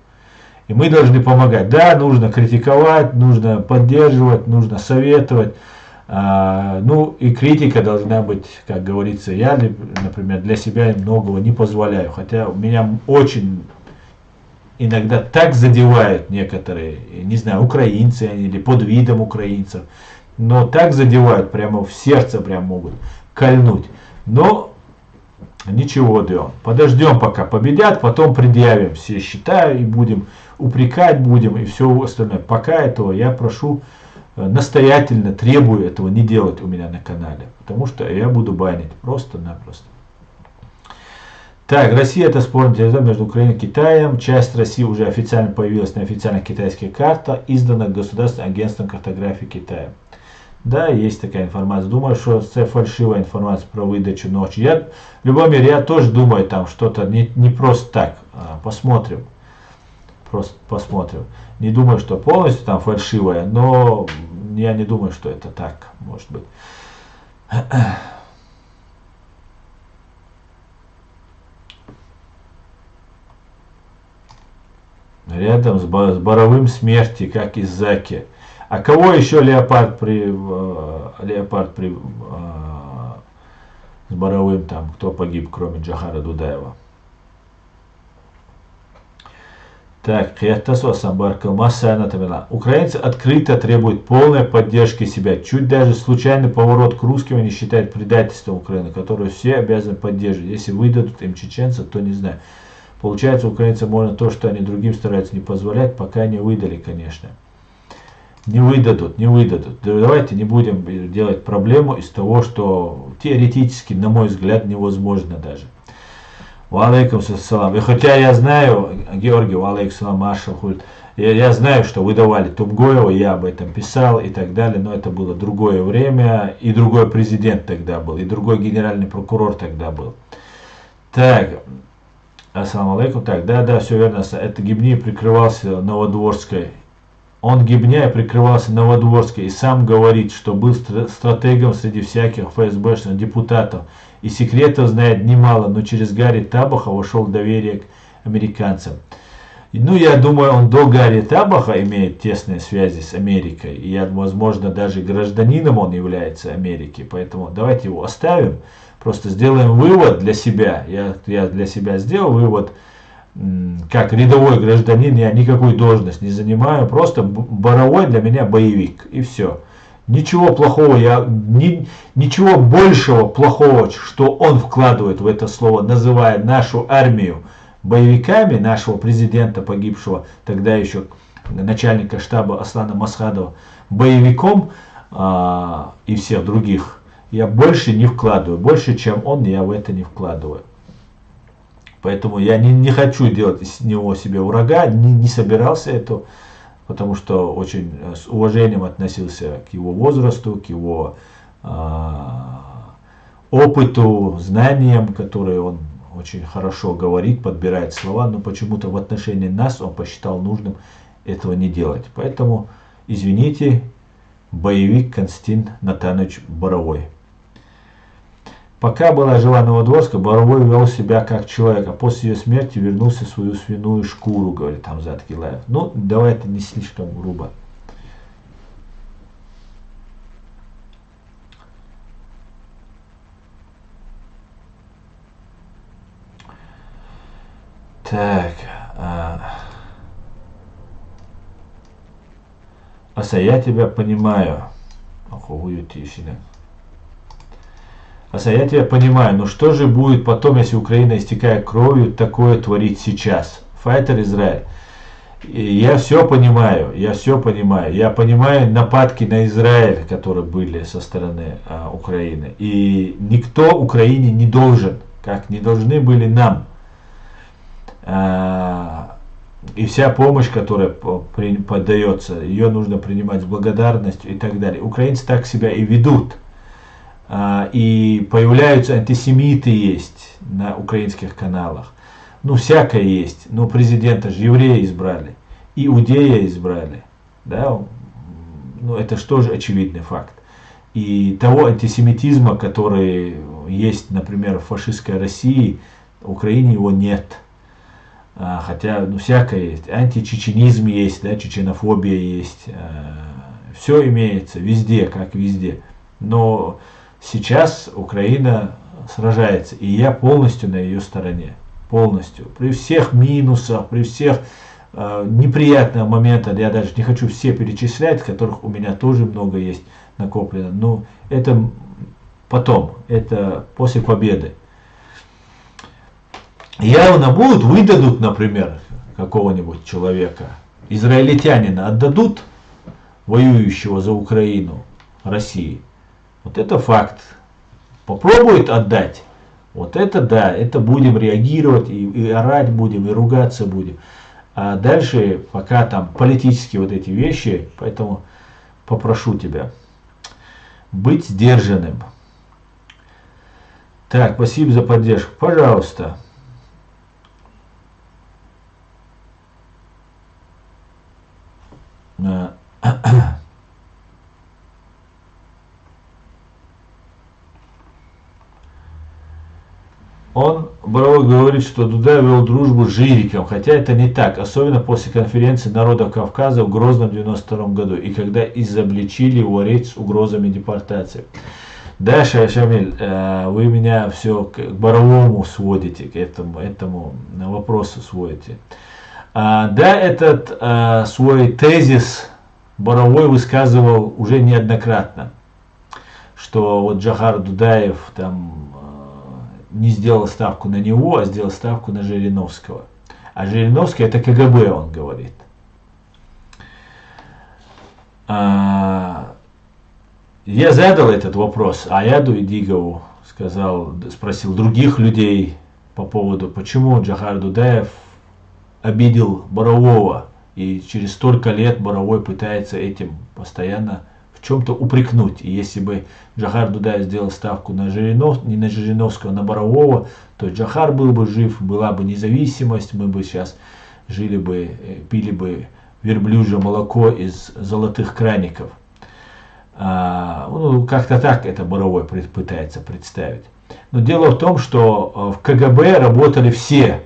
И мы должны помогать. Да, нужно критиковать, нужно поддерживать, нужно советовать. Ну и критика должна быть, как говорится, я, например, для себя многого не позволяю. Хотя меня очень иногда так задевают некоторые, не знаю, украинцы они или под видом украинцев, но так задевают, прямо в сердце прям могут кольнуть. Но ничего, Дион, подождем пока победят, потом предъявим все счета и будем упрекать будем и все остальное. Пока этого я прошу, настоятельно требую этого не делать у меня на канале, потому что я буду банить просто-напросто. Так, Россия это спорная территория между Украиной и Китаем. Часть России уже официально появилась на официальной китайской карте, изданной Государственным агентством картографии Китая. Да, есть такая информация. Думаю, что это фальшивая информация про выдачу ночи. Любомир, я тоже думаю, там что-то не просто так. Посмотрим. Просто посмотрим. Не думаю, что полностью там фальшивая, но я не думаю, что это так, может быть. Рядом с Боровым смерти, как и Заки. А кого еще Леопард с Боровым там, кто погиб, кроме Джахара Дудаева? Так, украинцы открыто требуют полной поддержки себя. Чуть даже случайный поворот к русским они считают предательством Украины, которую все обязаны поддерживать. Если выдадут им чеченцев, то не знаю. Получается, украинцам можно то, что они другим стараются не позволять, пока не выдали, конечно. Не выдадут, не выдадут. Давайте не будем делать проблему из того, что теоретически, на мой взгляд, невозможно даже. Валейкум салам. И хотя я знаю, Георгий, валейкум салам, Маша, я знаю, что выдавали Тумгоева, я об этом писал и так далее, но это было другое время, и другой президент тогда был, и другой генеральный прокурор тогда был. Так, ассаламу алейкум, так, да, все верно, это Гибни прикрывался Новодворской. Он Гибня прикрывался Новодворской и сам говорит, что был стратегом среди всяких ФСБшных депутатов. И секретов знает немало, но через Гарри Табаха вошел в доверие к американцам. Ну, я думаю, он до Гарри Табаха имеет тесные связи с Америкой. И, возможно, даже гражданином он является Америки. Поэтому давайте его оставим. Просто сделаем вывод для себя. Я для себя сделал вывод. Как рядовой гражданин я никакую должность не занимаю. Просто Боровой для меня боевик. И все. Ничего плохого, ничего большего плохого, что он вкладывает в это слово, называя нашу армию боевиками, нашего президента погибшего, тогда еще начальника штаба Аслана Масхадова, боевиком и всех других, я больше не вкладываю. Больше, чем он, я в это не вкладываю. Поэтому я не хочу делать из него себе врага, не собирался этого. Потому что очень с уважением относился к его возрасту, к его опыту, знаниям, которые он очень хорошо говорит, подбирает слова, но почему-то в отношении нас он посчитал нужным этого не делать. Поэтому, извините, боевик Константин Натанович Боровой. Пока была жива Новодворская, Боровой вел себя как человек, а после ее смерти вернулся в свою свиную шкуру, говорит Хамзат Гилаев. Ну, давай это не слишком грубо. Так. Аса, я тебя понимаю. Аса, я тебя понимаю, но что же будет потом, если Украина, истекая кровью, такое творит сейчас? Файтер Израиль. Я все понимаю, я понимаю нападки на Израиль, которые были со стороны Украины. И никто Украине не должен, как не должны были нам. И вся помощь, которая подается, ее нужно принимать с благодарностью и так далее. Украинцы так себя и ведут. И появляются антисемиты есть на украинских каналах. Ну, всякое есть. Но президента же евреи избрали. Иудея избрали. Да? Ну, это что же очевидный факт. И того антисемитизма, который есть, например, в фашистской России, в Украине его нет. Хотя, ну, всякое есть. Античеченизм есть, да, чеченофобия есть. Все имеется везде, как везде. Но сейчас Украина сражается, и я полностью на ее стороне. Полностью. При всех минусах, при всех неприятных моментах, я даже не хочу все перечислять, которых у меня тоже много есть накоплено. Но это потом, это после победы. Явно выдадут, например, какого-нибудь человека, израильтянина отдадут, воюющего за Украину, России. Вот это факт. Попробует отдать. Вот это да, это будем реагировать, и орать будем, и ругаться будем. А дальше, пока там политические вот эти вещи, поэтому попрошу тебя. быть сдержанным. Так, спасибо за поддержку. Пожалуйста. Боровой говорит, что Дудаев вел дружбу с Жириком, хотя это не так, особенно после конференции народов Кавказа в Грозном 92 году, и когда изобличили его речь с угрозами депортации. Да, Шамиль, вы меня все к Боровому сводите, к этому вопросу сводите. Да, этот свой тезис Боровой высказывал уже неоднократно, что вот Джохар Дудаев там не сделал ставку на него, а сделал ставку на Жириновского. А Жириновский это КГБ, он говорит. Я задал этот вопрос Аяду и Дигову, спросил других людей по поводу, почему Джохар Дудаев обидел Борового, и через столько лет Боровой пытается этим постоянно в чем-то упрекнуть. И если бы Джохар Дудаев сделал ставку не на Жириновского, а на Борового, то Джохар был бы жив, была бы независимость, мы бы сейчас жили бы, пили бы верблюжье молоко из золотых краников. Как-то так это Боровой пытается представить. Но дело в том, что в КГБ работали все.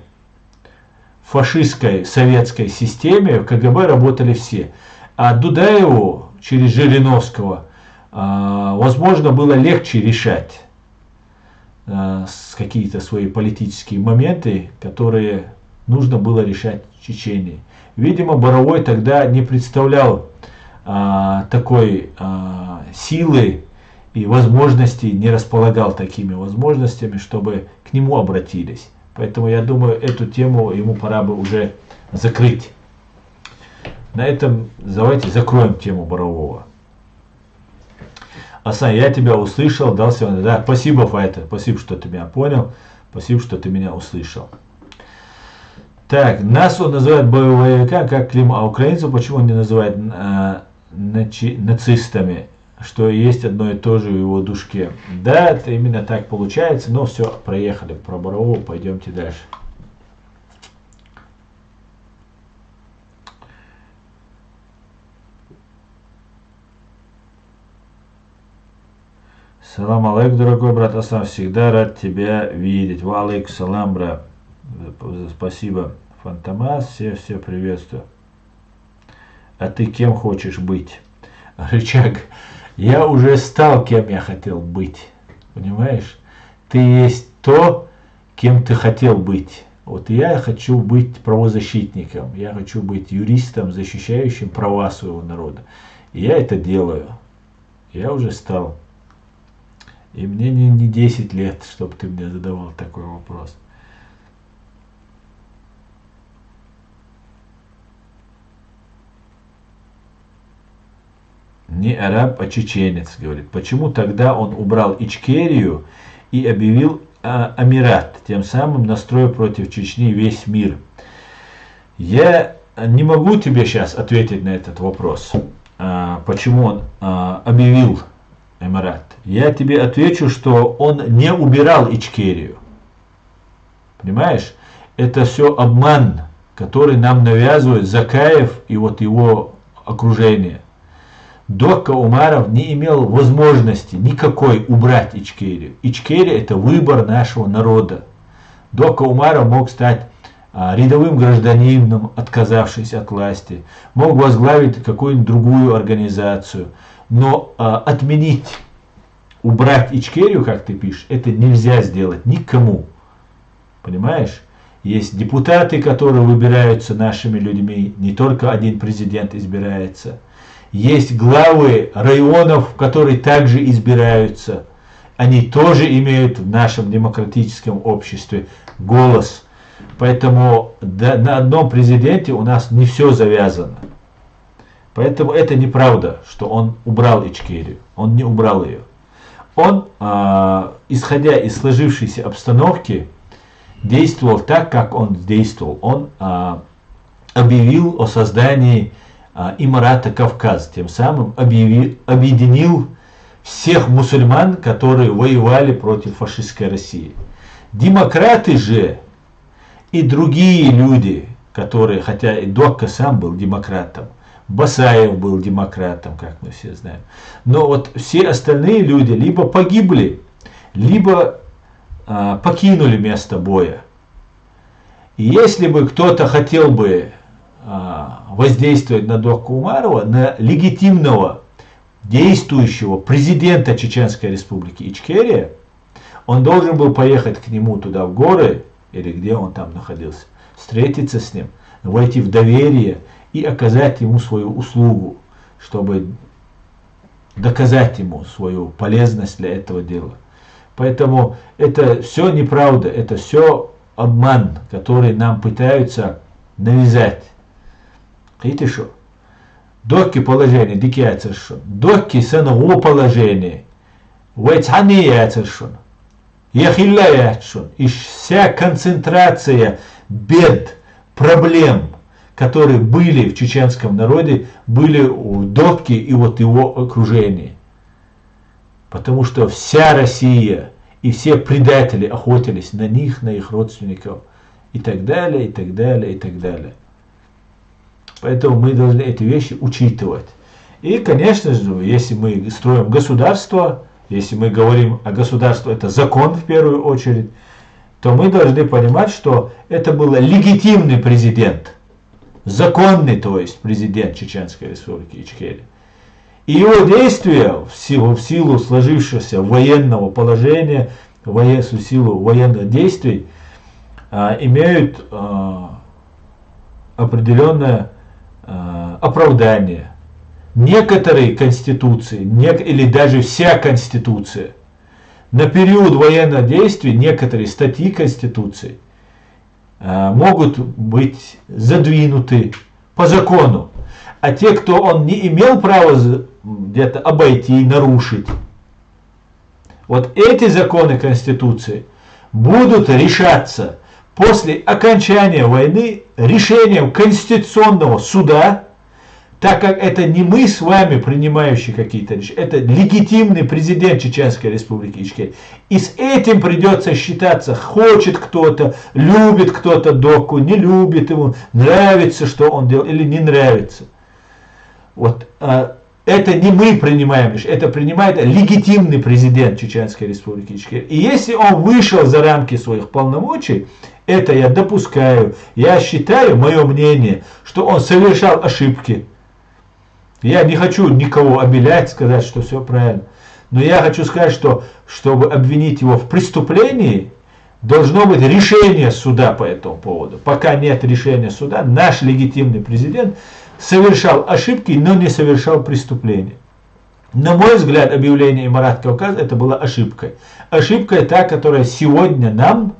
В фашистской советской системе в КГБ работали все. А Дудаеву через Жириновского, возможно, было легче решать какие-то свои политические моменты, которые нужно было решать в Чечении. Видимо, Боровой тогда не представлял такой силы и возможностей, не располагал такими возможностями, чтобы к нему обратились. Поэтому я думаю, эту тему ему пора бы уже закрыть. На этом давайте закроем тему Борового. Асан, я тебя услышал, дал сегодня. Да, спасибо, Файтер, спасибо, что ты меня понял, спасибо, что ты меня услышал. Так, нас он называет боевиками, как Клим, а украинцев почему он не называет нацистами, что есть одно и то же в его душке. Да, это именно так получается, но все, проехали про Борового, пойдемте дальше. Салам алейкум, дорогой брат Асан, всегда рад тебя видеть. Ва алейкум салам, брат. Спасибо, Фантомас, все приветствую. А ты кем хочешь быть? Рычаг, я уже стал, кем я хотел быть. Понимаешь? Ты есть то, кем ты хотел быть. Вот я хочу быть правозащитником, я хочу быть юристом, защищающим права своего народа. И я это делаю. Я уже стал. И мне не 10 лет, чтобы ты мне задавал такой вопрос. Не араб, а чеченец, говорит. Почему тогда он убрал Ичкерию и объявил Амират, тем самым настроив против Чечни весь мир? Я не могу тебе сейчас ответить на этот вопрос, почему он объявил Эмират. Я тебе отвечу, что он не убирал Ичкерию. Понимаешь? Это все обман, который нам навязывает Закаев и вот его окружение. Докка Умаров не имел возможности никакой убрать Ичкерию. Ичкерия это выбор нашего народа. Докка Умаров мог стать рядовым гражданином, отказавшись от власти, мог возглавить какую-нибудь другую организацию, но отменить, убрать Ичкерию, как ты пишешь, это нельзя сделать никому. Понимаешь? Есть депутаты, которые выбираются нашими людьми, не только один президент избирается. Есть главы районов, которые также избираются. Они тоже имеют в нашем демократическом обществе голос. Поэтому на одном президенте у нас не все завязано. Поэтому это неправда, что он убрал Ичкерию. Он не убрал ее. Он, исходя из сложившейся обстановки, действовал так, как он действовал. Он объявил о создании Эмирата Кавказ, тем самым объединил всех мусульман, которые воевали против фашистской России. Демократы же и другие люди, которые, хотя и Докко сам был демократом, Басаев был демократом, как мы все знаем, но вот все остальные люди либо погибли, либо покинули место боя. И если бы кто-то хотел бы воздействовать на Докко Умарова, на легитимного действующего президента Чеченской Республики Ичкерия, он должен был поехать к нему туда в горы, или где он там находился, встретиться с ним, войти в доверие и оказать ему свою услугу, чтобы доказать ему свою полезность для этого дела. Поэтому это все неправда, это все обман, который нам пытаются навязать. Видите что? Докки положение, дикяется что? Докки саного положение. Вайцанияется что? Яхилляется что? И вся концентрация бед, проблем, которые были в чеченском народе, были у Докки и вот его окружении. Потому что вся Россия и все предатели охотились на них, на их родственников и так далее, и так далее, и так далее. Поэтому мы должны эти вещи учитывать. И, конечно же, если мы строим государство, если мы говорим о государстве, это закон в первую очередь, то мы должны понимать, что это был легитимный президент, законный, то есть президент Чеченской Республики Ичкерия. И его действия в силу сложившегося военного положения, в силу военных действий, имеют определенное оправдание. Некоторые конституции, или даже вся конституция, на период военных действий некоторые статьи конституции могут быть задвинуты по закону. А те, кто он не имел права где-то обойти, нарушить, вот эти законы Конституции будут решаться после окончания войны решением Конституционного суда, так как это не мы с вами, принимающие какие-то решения, это легитимный президент Чеченской Республики Ичкерия. И с этим придется считаться, хочет кто-то, любит кто-то Докку, не любит ему, нравится, что он делает или не нравится. Вот это не мы принимаем, это принимает легитимный президент Чеченской Республики Ичкерия. И если он вышел за рамки своих полномочий, это я допускаю, я считаю, мое мнение, что он совершал ошибки. Я не хочу никого обелять, сказать, что все правильно. Но я хочу сказать, что чтобы обвинить его в преступлении, должно быть решение суда по этому поводу. Пока нет решения суда, наш легитимный президент совершал ошибки, но не совершал преступления. На мой взгляд, объявление Имарат Кавказ это была ошибкой. Ошибка та, которая сегодня нам,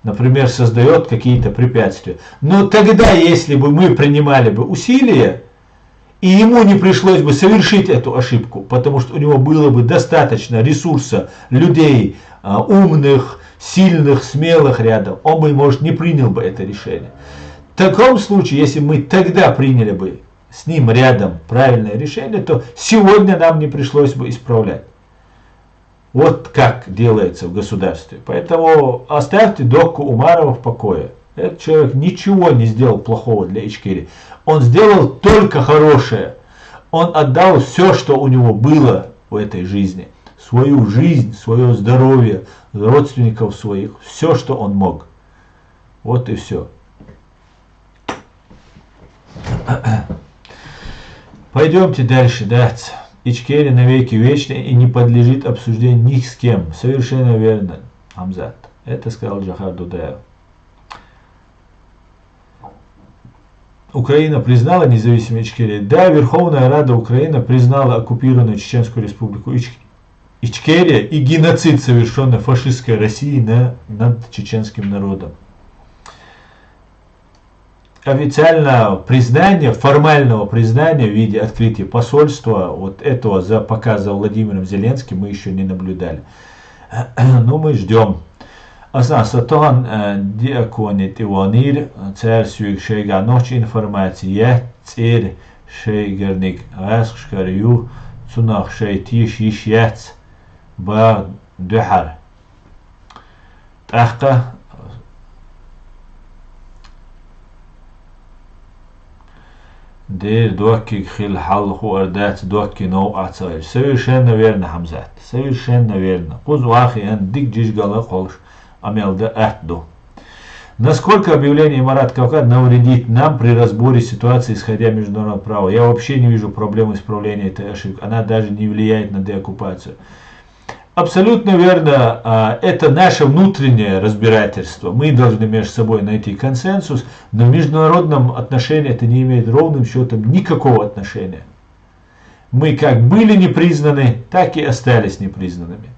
например, создает какие-то препятствия. Но тогда, если бы мы принимали бы усилия, и ему не пришлось бы совершить эту ошибку, потому что у него было бы достаточно ресурса, людей, умных, сильных, смелых рядом, он бы, может, не принял бы это решение. В таком случае, если мы тогда приняли бы с ним рядом правильное решение, то сегодня нам не пришлось бы исправлять. Вот как делается в государстве. Поэтому оставьте Докку Умарова в покое. Этот человек ничего не сделал плохого для Ичкерии. Он сделал только хорошее. Он отдал все, что у него было в этой жизни. Свою жизнь, свое здоровье, родственников своих. Все, что он мог. Вот и все. Пойдемте дальше, да. Ичкерия навеки вечный и не подлежит обсуждению ни с кем. Совершенно верно, Амзат. Это сказал Джохар Дудаев. Украина признала независимую Ичкерию. Да, Верховная Рада Украины признала оккупированную Чеченскую Республику Ичкерия и геноцид, совершенный фашистской Россией над чеченским народом. Официального признания, формального признания в виде открытия посольства, вот этого за показа Владимиром Зеленским мы еще не наблюдали. Но мы ждем. Aztán diakonit Ivanir, célszüksége nagy információt célségernik rászkárjú цунах шайтиш ишьяц ба духар. Ахка Дер дуаки хил халху ардат дуаки ноу ацаир. Совершенно верно, Хамзат. Совершенно верно. Кузу ахи ан дик джишгала холш амелда ахду. Насколько объявление Марат Кавкад навредит нам при разборе ситуации, исходя международного права? Я вообще не вижу проблемы исправления этой ошибки. Она даже не влияет на деоккупацию. Абсолютно верно, это наше внутреннее разбирательство. Мы должны между собой найти консенсус, но в международном отношении это не имеет ровным счетом никакого отношения. Мы как были непризнаны, так и остались непризнанными.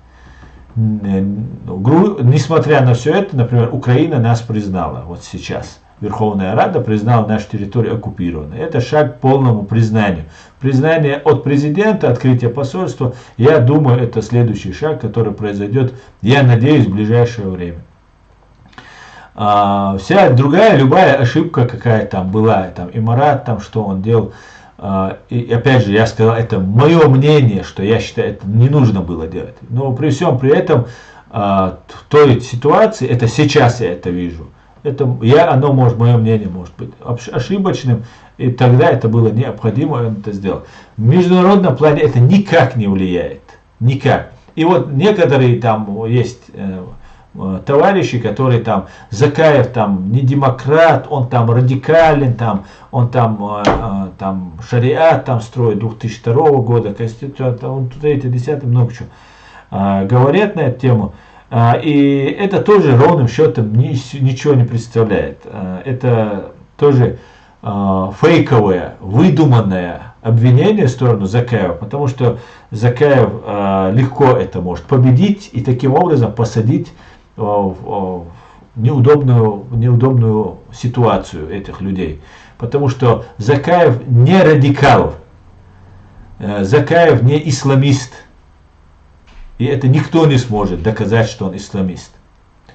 Несмотря на все это, например, Украина нас признала вот сейчас. Верховная Рада признала нашу территорию оккупированной. Это шаг к полному признанию. Признание от президента, открытие посольства, я думаю, это следующий шаг, который произойдет, я надеюсь, в ближайшее время. Вся другая, любая ошибка, какая там была, там Имарат, там что он делал, и опять же, я сказал, это мое мнение, что я считаю, это не нужно было делать. Но при всем при этом, в той ситуации, это сейчас я это вижу. Оно может, мое мнение может быть ошибочным, и тогда это было необходимо, он это сделал. В международном плане это никак не влияет. Никак. И вот некоторые там есть товарищи, которые там, Закаев там не демократ, он там радикален, там, он там шариат там строит 2002 года, Конституция, он тут эти 10 много чего говорят на эту тему. И это тоже ровным счетом ничего не представляет. Это тоже фейковое, выдуманное обвинение в сторону Закаева, потому что Закаев легко это может победить и таким образом посадить в неудобную ситуацию этих людей. Потому что Закаев не радикал, Закаев не исламист. И это никто не сможет доказать, что он исламист.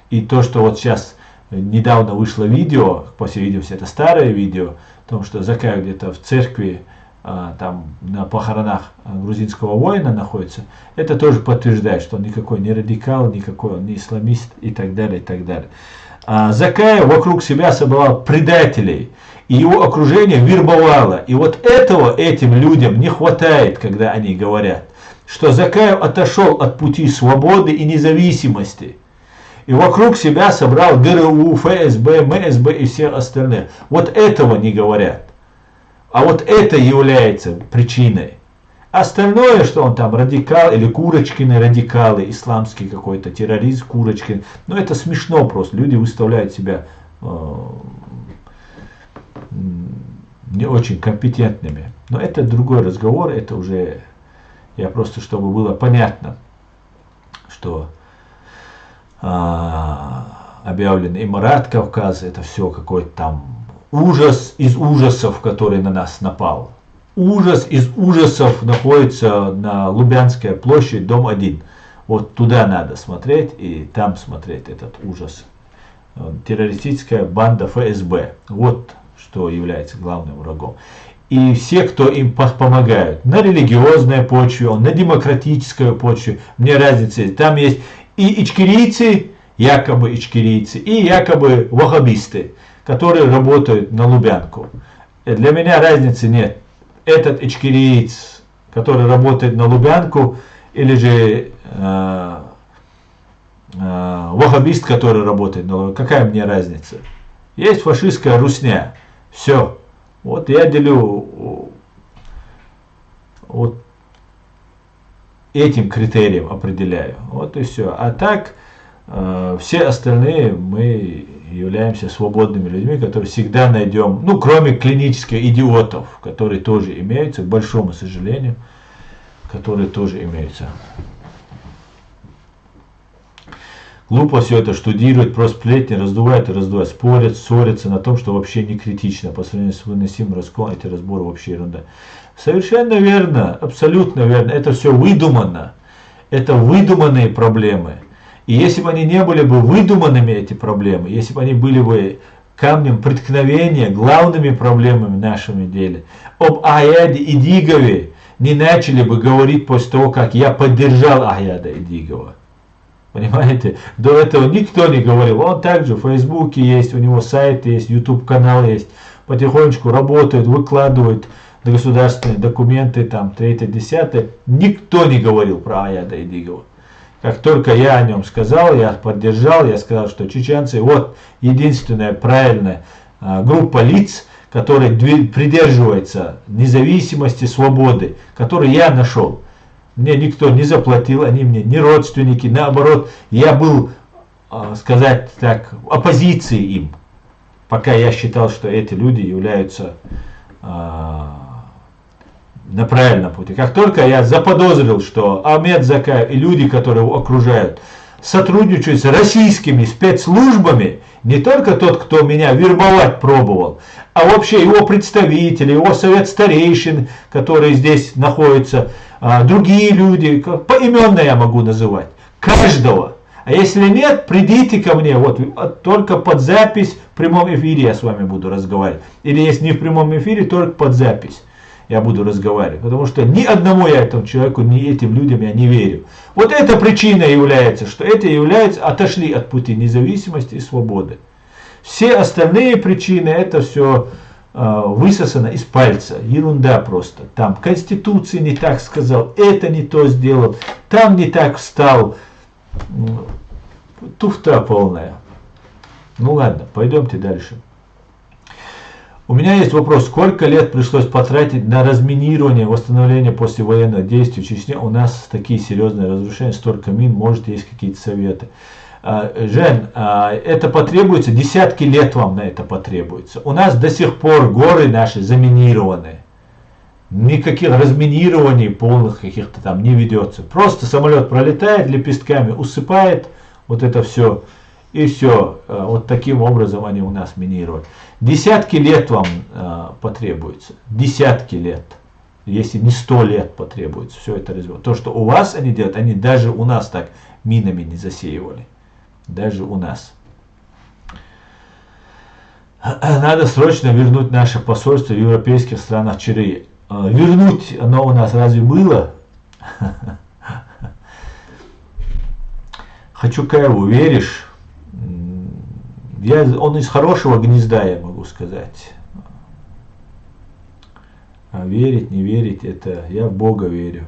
И то, что вот сейчас недавно вышло видео, по всей видимости это старое видео, о том, что Закаев где-то в церкви, там на похоронах грузинского воина находится, это тоже подтверждает, что он никакой не радикал, никакой он не исламист и так далее, и так далее. Закаев вокруг себя собрал предателей, и его окружение вербовало. И вот этого этим людям не хватает, когда они говорят, что Закаев отошел от пути свободы и независимости. И вокруг себя собрал ГРУ, ФСБ, МСБ и всех остальных. Вот этого не говорят. А вот это является причиной. Остальное, что он там радикал, или Курочкины радикалы, исламский какой-то террорист Курочкин, ну это смешно просто. Люди выставляют себя не очень компетентными. Но это другой разговор, это уже... Я просто, чтобы было понятно, что объявлен Имарат Кавказа, это все какой-то там ужас из ужасов, который на нас напал. Ужас из ужасов находится на Лубянской площади, дом 1. Вот туда надо смотреть и там смотреть этот ужас. Террористическая банда ФСБ. Вот что является главным врагом. И все, кто им помогают, на религиозной почве, на демократической почве, мне разницы, там есть и ичкерийцы, якобы ичкерийцы, и якобы ваххабисты, которые работают на Лубянку. Для меня разницы нет. Этот ичкериец, который работает на Лубянку, или же ваххабист, который работает на Лубянку, какая мне разница? Есть фашистская русня. Все. Вот я делю вот этим критерием определяю. Вот и все. А так все остальные мы являемся свободными людьми, которые всегда найдем, ну кроме клинических идиотов, которые тоже имеются, к большому сожалению, которые тоже имеются. Глупо все это штудировать, просто сплетни раздувают и раздувают, спорят, ссорятся на том, что вообще не критично. По сравнению с выносимым расколом, эти разборы вообще ерунда. Совершенно верно, абсолютно верно. Это все выдумано. Это выдуманные проблемы. И если бы они не были бы выдуманными, эти проблемы, если бы они были бы камнем преткновения, главными проблемами в нашем деле, об Аяде и Дигове, не начали бы говорить после того, как я поддержал Ахьяда Эдигова. Понимаете? До этого никто не говорил. Он также в Фейсбуке есть, у него сайт есть, YouTube канал есть. Потихонечку работает, выкладывает государственные документы, там, 3-10. Никто не говорил про Ахьяда Эдигова. Как только я о нем сказал, я поддержал, я сказал, что чеченцы, вот единственная правильная группа лиц, которая придерживается независимости, свободы, которую я нашел. Мне никто не заплатил, они мне не родственники, наоборот, я был, сказать так, оппозицией им, пока я считал, что эти люди являются на правильном пути. Как только я заподозрил, что Ахмед Закаев и люди, которые его окружают, сотрудничают с российскими спецслужбами, не только тот, кто меня вербовать пробовал, а вообще его представители, его совет старейшин, которые здесь находятся, другие люди, поименно я могу называть, каждого. А если нет, придите ко мне, вот только под запись в прямом эфире я с вами буду разговаривать. Или если не в прямом эфире, только под запись я буду разговаривать. Потому что ни одному я этому человеку, ни этим людям я не верю. Вот эта причина является, что отошли от пути независимости и свободы. Все остальные причины, это все высосано из пальца. Ерунда просто. Там Конституции не так сказал, это не то сделал, там не так встал. Туфта полная. Ну ладно, пойдемте дальше. У меня есть вопрос, сколько лет пришлось потратить на разминирование, восстановление после военных действий в Чечне? У нас такие серьезные разрушения, столько мин, может есть какие-то советы. Жень, это потребуется, десятки лет вам на это потребуется. У нас до сих пор горы наши заминированы. Никаких разминирований полных каких-то там не ведется. Просто самолет пролетает, лепестками усыпает вот это все. И все. Вот таким образом они у нас минируют. Десятки лет вам потребуется. Десятки лет. Если не 100 лет потребуется. Все это развивать. То, что у вас они делают, они даже у нас так минами не засеивали. Даже у нас. Надо срочно вернуть наше посольство в европейских странах ЧРИ. Вернуть оно у нас разве было? Хачукаеву веришь? Он из хорошего гнезда, я могу сказать. А верить, не верить, это я в Бога верю.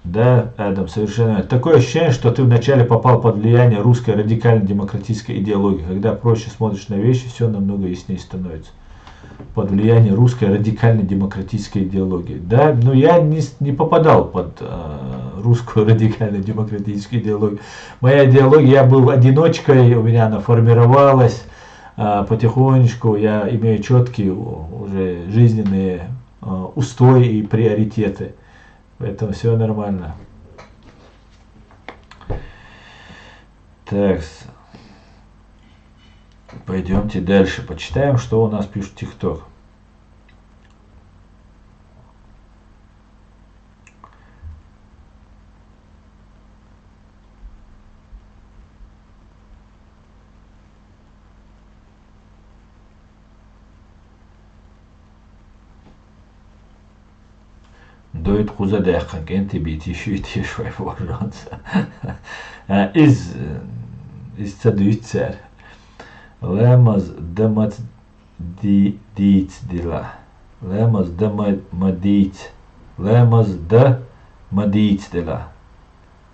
Да, Адам, совершенно. Такое ощущение, что ты вначале попал под влияние русской радикально-демократической идеологии. Когда проще смотришь на вещи, все намного яснее становится. Под влияние русской радикально-демократической идеологии. Да, но я не попадал под русскую радикально-демократическую идеологию. Моя идеология, я был одиночкой, у меня она формировалась потихонечку, я имею четкие уже жизненные устои и приоритеты. Поэтому все нормально. Так. Пойдемте дальше. Почитаем, что у нас пишет ТикТок. Doit Kuzadekhan, Gente Biti, Shüti, Schweiforjansa. Is Tadützer. Lemas Damat Dietz Dila. Lemas Damadit. Lemas da Maditz Dila.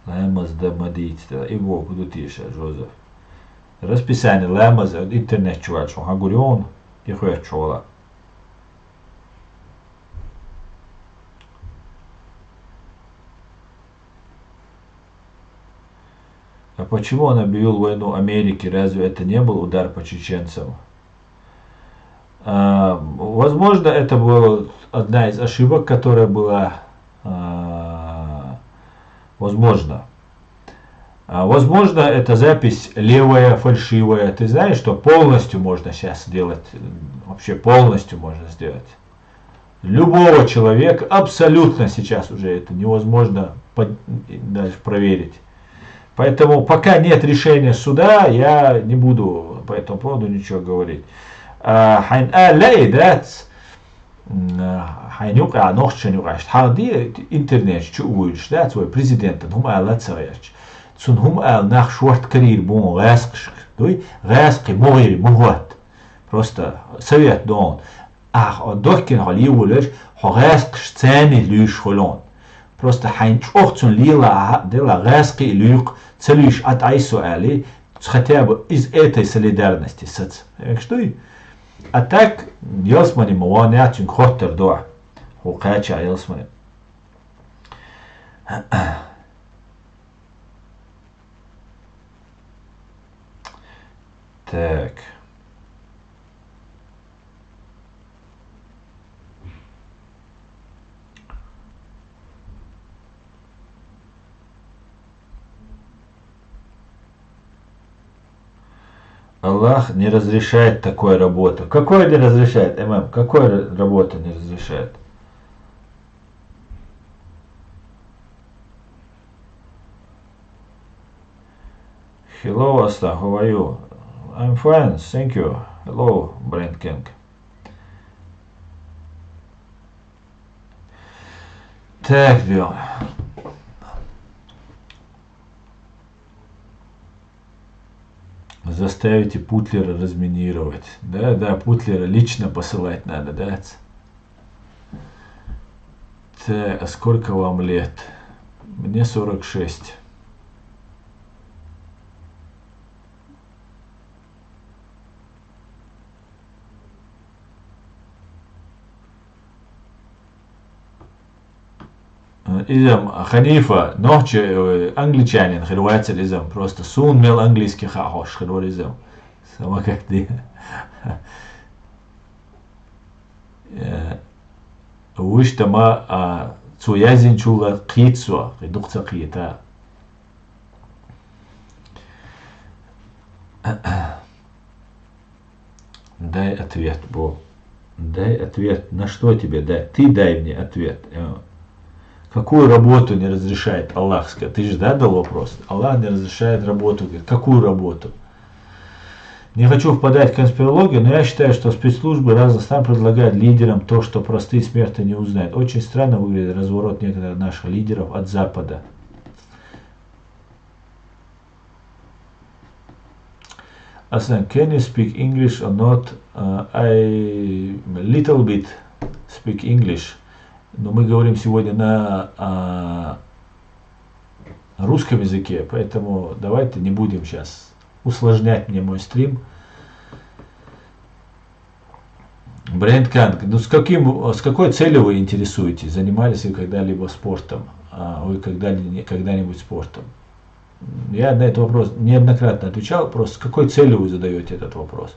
Lemas Damaditz Dila. И вот буду тише, Жозеф. Расписание Lemas, интернет чувак, что Хагурион, и Хуячола. А почему он объявил войну Америке? Разве это не был удар по чеченцам? Возможно, это была одна из ошибок, которая была возможно. Возможно, эта запись левая, фальшивая. Ты знаешь, что полностью можно сейчас сделать, вообще полностью можно сделать. Любого человека абсолютно сейчас уже это невозможно дальше проверить. Поэтому пока нет решения суда, я не буду по этому поводу ничего говорить. حينوقع نوخشن يوقعش حاضي انترنت شو ويش ده توي بريزيدنت هم على تسويش تسون هم على ناخ شورت كارير بون غاسقش دوي غاسقي مغير مغوات просто совет دون دوكين علي ولش غاسقش ثاني ليش خلون просто حين شوختون ليلا دلا غاسقي ليق تسليش اتعيسو علي хотя бы из этой солидарности что и а так يلسمني موانعات خطر دوع وقاچا يلسمني так Аллах не разрешает такую работу. Какое не разрешает, имам? Какую работу не разрешает? Hello, Asta, how are you? I'm fine, thank you. Hello, Brent King. Так, Бьон. Заставите Путлера разминировать. Да, Путлера лично посылать надо, да? Так, а сколько вам лет? Мне 46. Изам Ханифа, ночи англичанин, хрватец изам, просто сун мел английский хахош, хрвор изам. Сама как ты. Уж тама цуязин чула кицва, редукция киета. Дай ответ, Бог. Дай ответ. На что тебе дай? Ты дай мне ответ. Какую работу не разрешает Аллах? Ты же дал вопрос. Аллах не разрешает работу. Какую работу? Не хочу впадать в конспирологию, но я считаю, что спецслужбы разных стран предлагают лидерам то, что простые смертные не узнают. Очень странно выглядит разворот некоторых наших лидеров от Запада. Aslan, can you speak English or not? I little bit speak English. Но мы говорим сегодня на русском языке, поэтому давайте не будем сейчас усложнять мне мой стрим. Брент Канг, ну с какой целью вы интересуетесь? Занимались вы когда-либо спортом? Вы когда-нибудь спортом? Я на этот вопрос неоднократно отвечал, просто с какой целью вы задаете этот вопрос?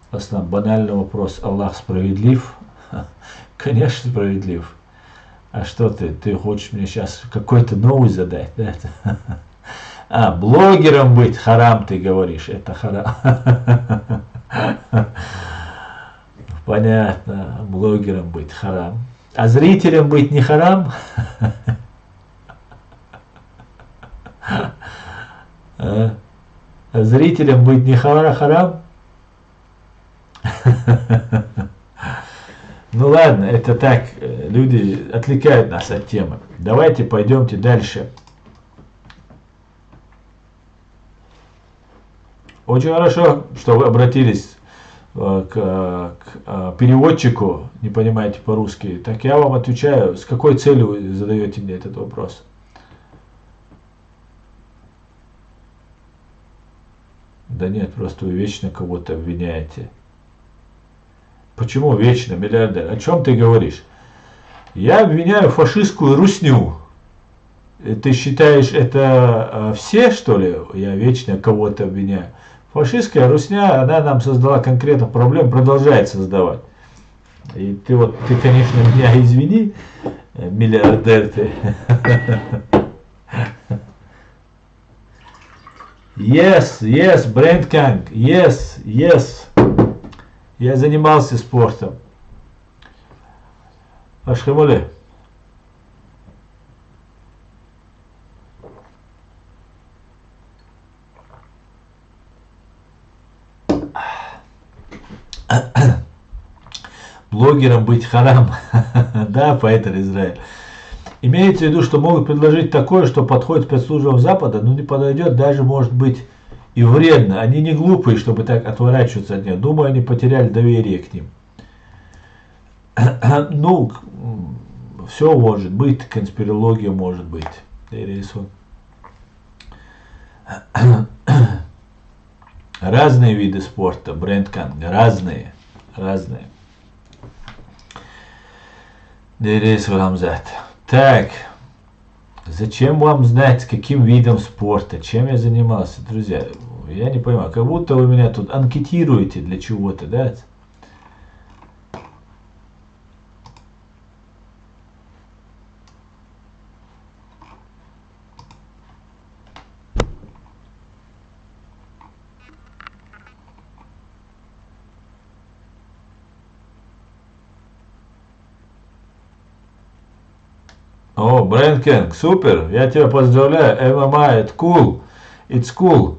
Основной банальный вопрос: Аллах справедлив? Конечно, справедлив. А что ты хочешь мне сейчас какой-то новый задать? Да? Блогером быть харам, ты говоришь, это харам. Понятно, блогером быть харам. А зрителем быть не харам? А зрителем быть не харам? Ну ладно, это так, люди отвлекают нас от темы. Давайте пойдемте дальше. Очень хорошо, что вы обратились к переводчику, не понимаете по-русски. Так я вам отвечаю, с какой целью вы задаете мне этот вопрос. Да нет, просто вы вечно кого-то обвиняете. Почему вечно, миллиардер? О чем ты говоришь? Я обвиняю фашистскую русню. Ты считаешь, это все, что ли? Я вечно кого-то обвиняю. Фашистская русня, она нам создала конкретно проблем, продолжает создавать. И ты, конечно, меня извини, миллиардер ты. Yes, Брент Канг, yes. Я занимался спортом. Ашхамуле. блогером быть харам. Да, поэтому Израиль. Имеется в виду, что могут предложить такое, что подходит спецслужбам Запада, но не подойдет, даже может быть и вредно. Они не глупые, чтобы так отворачиваться от них. Думаю, они потеряли доверие к ним. Ну, все может быть, конспирология может быть. Разные виды спорта, Брент-Канг, разные. Так, зачем вам знать, каким видом спорта, чем я занимался, друзья? Я не понимаю, как будто вы меня тут анкетируете для чего-то, да? О, Брэнкинг, супер, я тебя поздравляю, ММА, это cool, it's cool.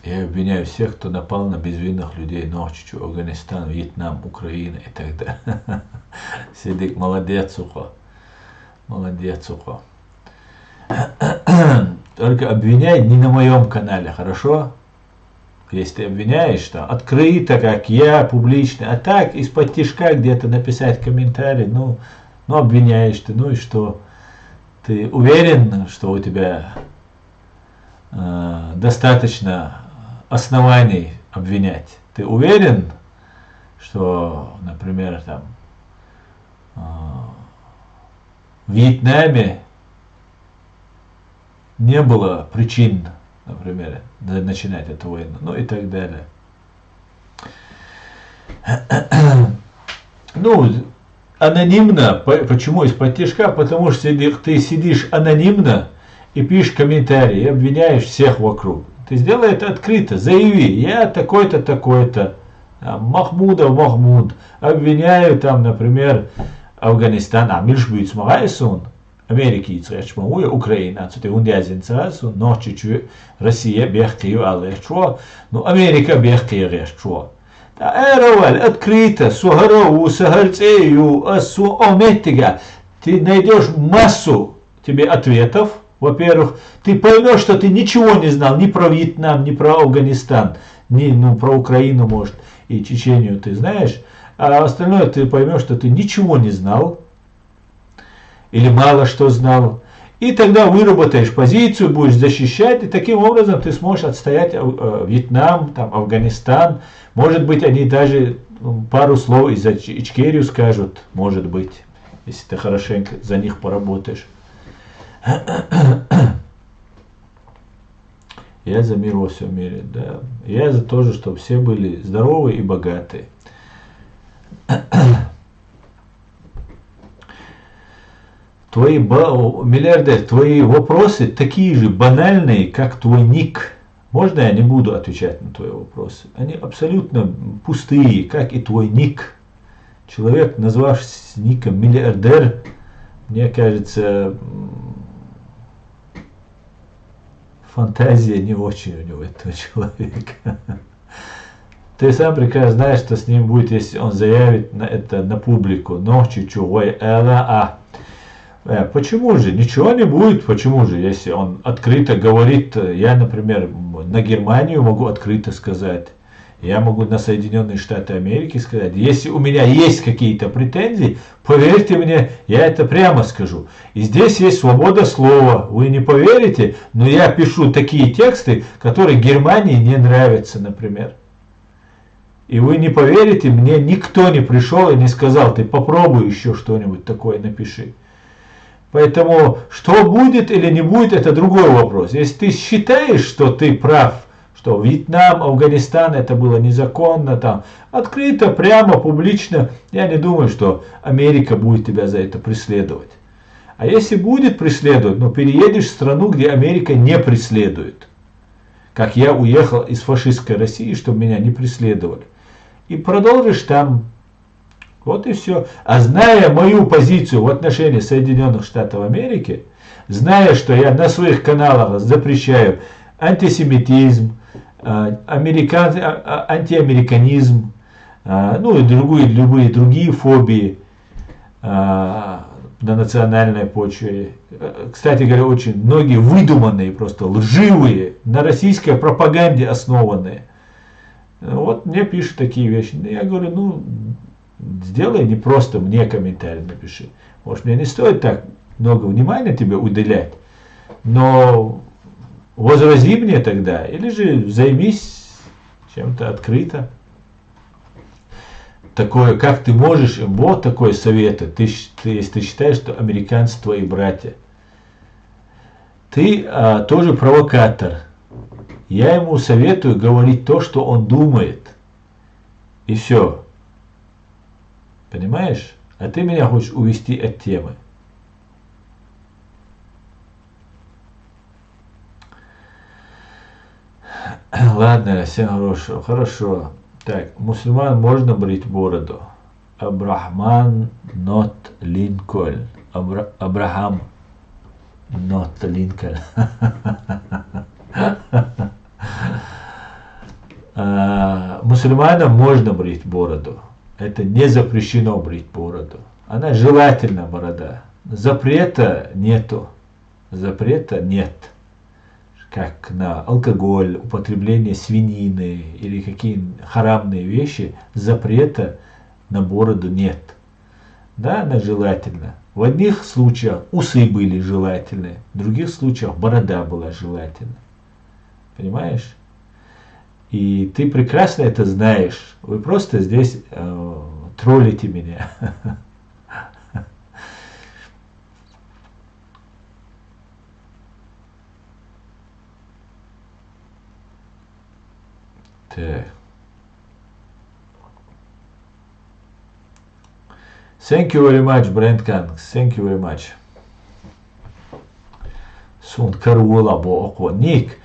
Я обвиняю всех, кто напал на безвинных людей ночью, Афганистан, Вьетнам, Украина и так далее. Сидик, молодец, сухо. Молодец, сухо. Только обвиняй не на моем канале, хорошо? Если ты обвиняешь, что открыто, как я, публично, а так из-под тишка где-то написать комментарий, ну обвиняешь ты, ну и что? Ты уверен, что у тебя достаточно оснований обвинять? Ты уверен, что, например, там в Вьетнаме не было причин, например, начинать эту войну, ну и так далее. Ну, анонимно, почему из-под тишка? Потому что ты сидишь анонимно и пишешь комментарии, и обвиняешь всех вокруг. Ты сделай это открыто, заяви, я такой-то, такой-то, Махмуд, обвиняю там, например, Афганистан, Миршбюц Магайсун, Америки, Украина, це ундязин царасу, ночі Росія бехкою, але що? Ну, Америка бехкою, що? Та эроваль, открыто, сугарову, сагарцею, ометига, ты найдешь массу тебе ответов. Во-первых, ты поймешь, что ты ничего не знал ни про Вьетнам, ни про Афганистан, ни про Украину, может, и Чечению ты знаешь, а остальное ты поймешь, что ты ничего не знал, или мало что знал, и тогда выработаешь позицию, будешь защищать, и таким образом ты сможешь отстоять Вьетнам, там, Афганистан, может быть, они даже пару слов из-за Ичкерию скажут, может быть, если ты хорошенько за них поработаешь. Я за мир во всем мире, да. Я за то, чтобы все были здоровы и богаты. Миллиардер, твои вопросы такие же банальные, как твой ник. Можно я не буду отвечать на твои вопросы? Они абсолютно пустые, как и твой ник. Человек, назвавшийся ником миллиардер, мне кажется, фантазия не очень у него, этого человека. Ты сам прекрасно знаешь, что с ним будет, если он заявит это на публику. Ночью чугой почему же? Ничего не будет. Почему же? Если он открыто говорит, я, например, на Германию могу открыто сказать. Я могу на Соединенные Штаты Америки сказать. Если у меня есть какие-то претензии, поверьте мне, я это прямо скажу. И здесь есть свобода слова. Вы не поверите, но я пишу такие тексты, которые Германии не нравятся, например. И вы не поверите, мне никто не пришел и не сказал, ты попробуй еще что-нибудь такое напиши. Поэтому, что будет или не будет, это другой вопрос. Если ты считаешь, что ты прав, что Вьетнам, Афганистан это было незаконно, там, открыто, прямо, публично, я не думаю, что Америка будет тебя за это преследовать. А если будет преследовать, но переедешь в страну, где Америка не преследует, как я уехал из фашистской России, чтобы меня не преследовали, и продолжишь там Вот и все. А зная мою позицию в отношении Соединенных Штатов Америки, зная, что я на своих каналах запрещаю антисемитизм, антиамериканизм, ну и любые другие фобии на национальной почве. Кстати говоря, очень многие выдуманные, просто лживые, на российской пропаганде основанные. Вот мне пишут такие вещи. Я говорю, ну, сделай не просто мне комментарий напиши. Может, мне не стоит так много внимания тебе уделять, но возрази мне тогда, или же займись чем-то открыто. Такое, как ты можешь, вот такой совет, если ты считаешь, что американцы твои братья. Ты тоже провокатор. Я ему советую говорить то, что он думает. И все. Понимаешь? А ты меня хочешь увести от темы. Ладно, всем хорошего. Хорошо. Так, мусульман можно брить бороду? Абрахман not Линкольн. Абрахам not Линкольн. Мусульманам можно брить бороду. Это не запрещено брить бороду. Она желательна, борода. Запрета нету. Запрета нет. Как на алкоголь, употребление свинины или какие харамные вещи, запрета на бороду нет. Да, она желательна. В одних случаях усы были желательны, в других случаях борода была желательна. Понимаешь? И ты прекрасно это знаешь. Вы просто здесь троллите меня. Так. Thank you very much, Brent Kang. Thank you very much. Сун Карула Боко. Ник,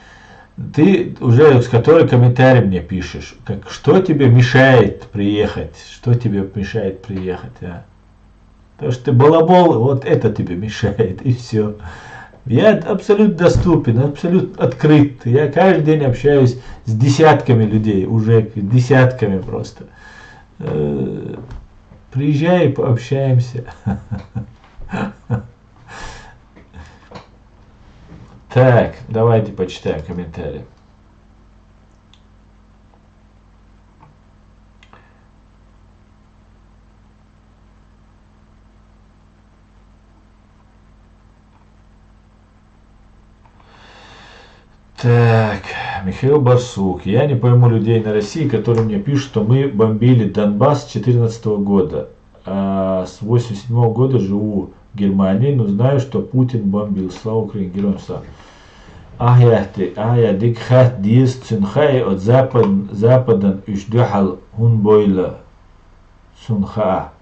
ты уже с которой комментарий мне пишешь? Как, что тебе мешает приехать? Что тебе мешает приехать? А? То, что ты балабол, вот это тебе мешает, и все. Я абсолютно доступен, абсолютно открыт. Я каждый день общаюсь с десятками людей, уже десятками просто. Приезжай, пообщаемся. Так, давайте почитаем комментарии. Так, Михаил Барсук. Я не пойму людей на России, которые мне пишут, что мы бомбили Донбасс с 2014 года. А с 1987 года живу в Германии, но знаю, что Путин бомбил. Слава Украине, героям слава. Я дикхат диес цунхай от западан ушдюхал хунбойла цунха.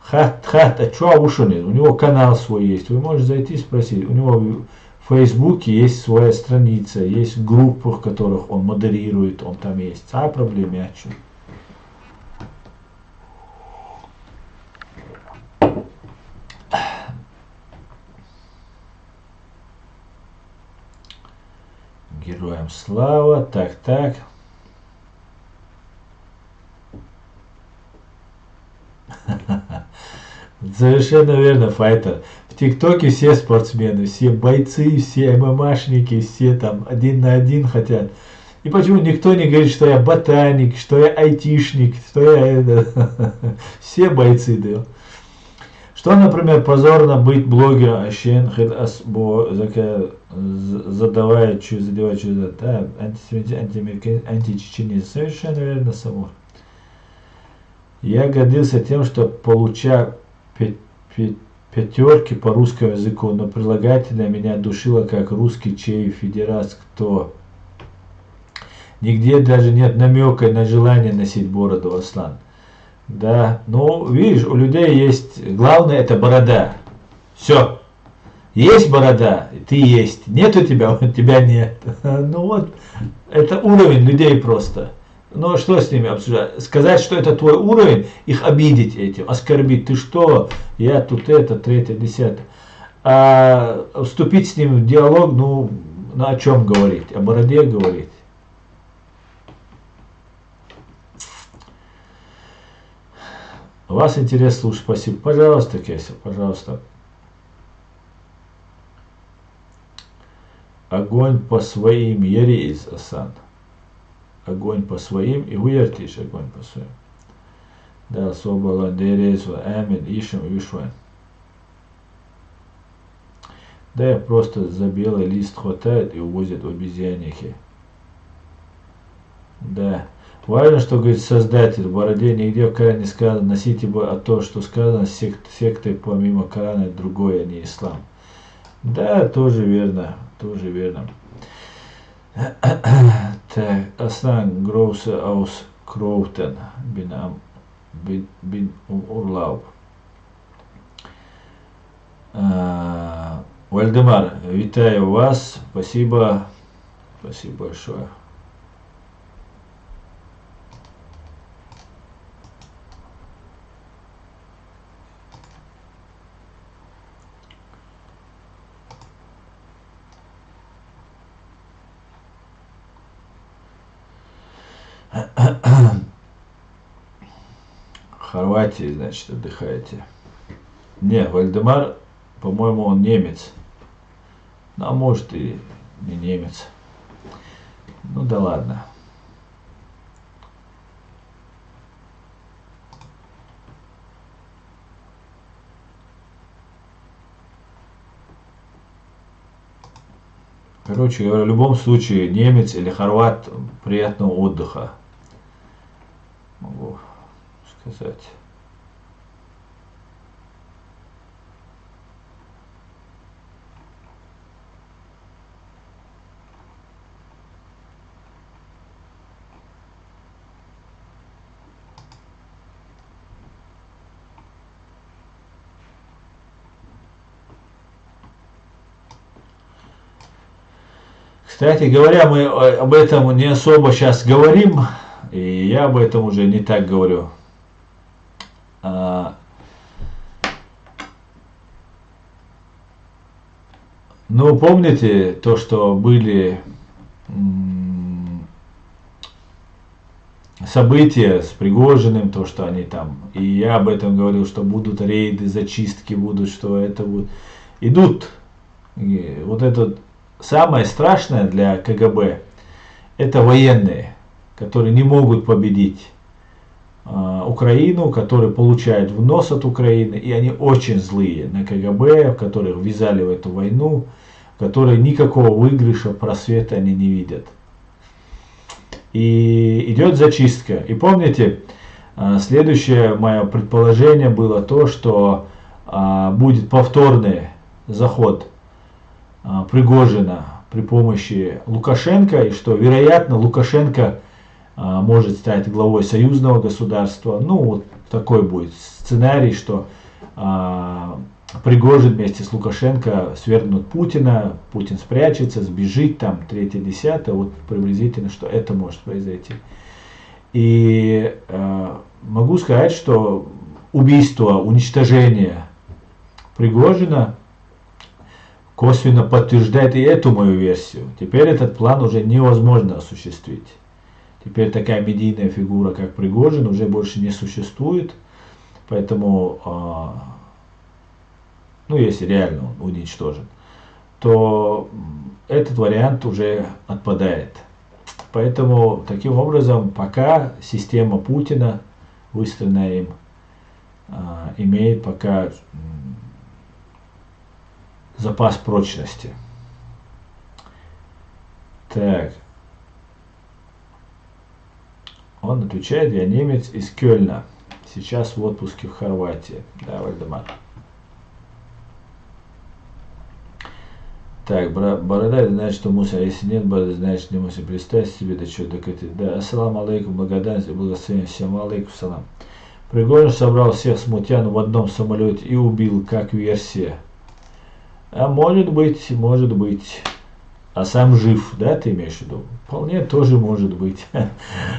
Хат, а что ушунет? У него канал свой есть. Вы можете зайти и спросить. У него в Фейсбуке есть своя страница, есть группы, в которых он модерирует, он там есть. А проблема о чем? Героям слава. Так. Совершенно верно, Файтер. В ТикТоке все спортсмены, все бойцы, все ММАшники, все там один на один хотят. И почему никто не говорит, что я ботаник, что я айтишник, что я это. Все бойцы, да. Что, например, позорно быть блогером, задавая, да, античеченец. Совершенно верно, Самур. Я гордился тем, что получаю пятерки по русскому языку, но прилагательное меня душило как русский чей федерат кто. Нигде даже нет намека на желание носить бороду, Аслан. Да, ну, видишь, у людей есть, главное это борода. Все. Есть борода, ты есть. Нет у тебя нет. Ну вот, это уровень людей просто. Ну а что с ними обсуждать? Сказать, что это твой уровень, их обидеть этим, оскорбить. Ты что? Я тут это, третье, десятое. А вступить с ним в диалог, ну, о чем говорить? О бороде говорить. Вас интерес слушать, спасибо. Пожалуйста, Кеся, пожалуйста. Огонь по своим, Ерис Асан. Огонь по своим, и уертишь огонь по своим. Да, собала, дерезу, амин, ишем, вишван. Да, просто за белый лист хватает и увозят в обезьянихи. Да. Важно, что говорит Создатель. В Бороде нигде в Коране не сказано, носите бы, а то, что сказано, сектой помимо Корана, другое, а не ислам. Да, тоже верно. Тоже верно. Так, Аслан Гроусе Аус Кроутен Бин Урлау. Вальдемар, витаю вас. Спасибо. Спасибо большое. Хорватии, значит, отдыхаете. Не, Вальдемар, по-моему, он немец. Ну, а может и не немец. Ну да ладно. Короче говоря, в любом случае, немец или хорват, приятного отдыха. Могу сказать. Кстати говоря, мы об этом не особо сейчас говорим, и я об этом уже не так говорю. Ну, помните то, что были события с Пригожиным, то, что они там, и я об этом говорил, что будут рейды, зачистки будут, что это будет. Идут, и вот это самое страшное для КГБ, это военные, которые не могут победить Украину, которые получают в нос от Украины, и они очень злые на КГБ, которых ввязали в эту войну, которые никакого выигрыша, просвета они не видят. И идет зачистка. И помните, следующее мое предположение было то, что будет повторный заход Пригожина при помощи Лукашенко, и что, вероятно, Лукашенко может стать главой союзного государства. Ну, вот такой будет сценарий, что Пригожин вместе с Лукашенко свергнут Путина, Путин спрячется, сбежит, там, 3-10, вот приблизительно, что это может произойти. И могу сказать, что убийство, уничтожение Пригожина косвенно подтверждает и эту мою версию. Теперь этот план уже невозможно осуществить. Теперь такая медийная фигура, как Пригожин, уже больше не существует. Поэтому, ну если реально он уничтожен, то этот вариант уже отпадает. Поэтому таким образом пока система Путина, выстроенная им, имеет пока запас прочности. Так. Он отвечает: я немец из Кёльна. Сейчас в отпуске в Хорватии. Да, Вальдемар. Так, борода, значит, что мусор. Если нет бороды, значит, не мусор. Представь себе, до чего докатить. Да, ассаламу алейкум, благодарность и благословение всем. Алейкум салам. Пригожин собрал всех смутьян в одном самолете и убил, как версия. А может быть, а сам жив, да, ты имеешь в виду? Вполне тоже может быть.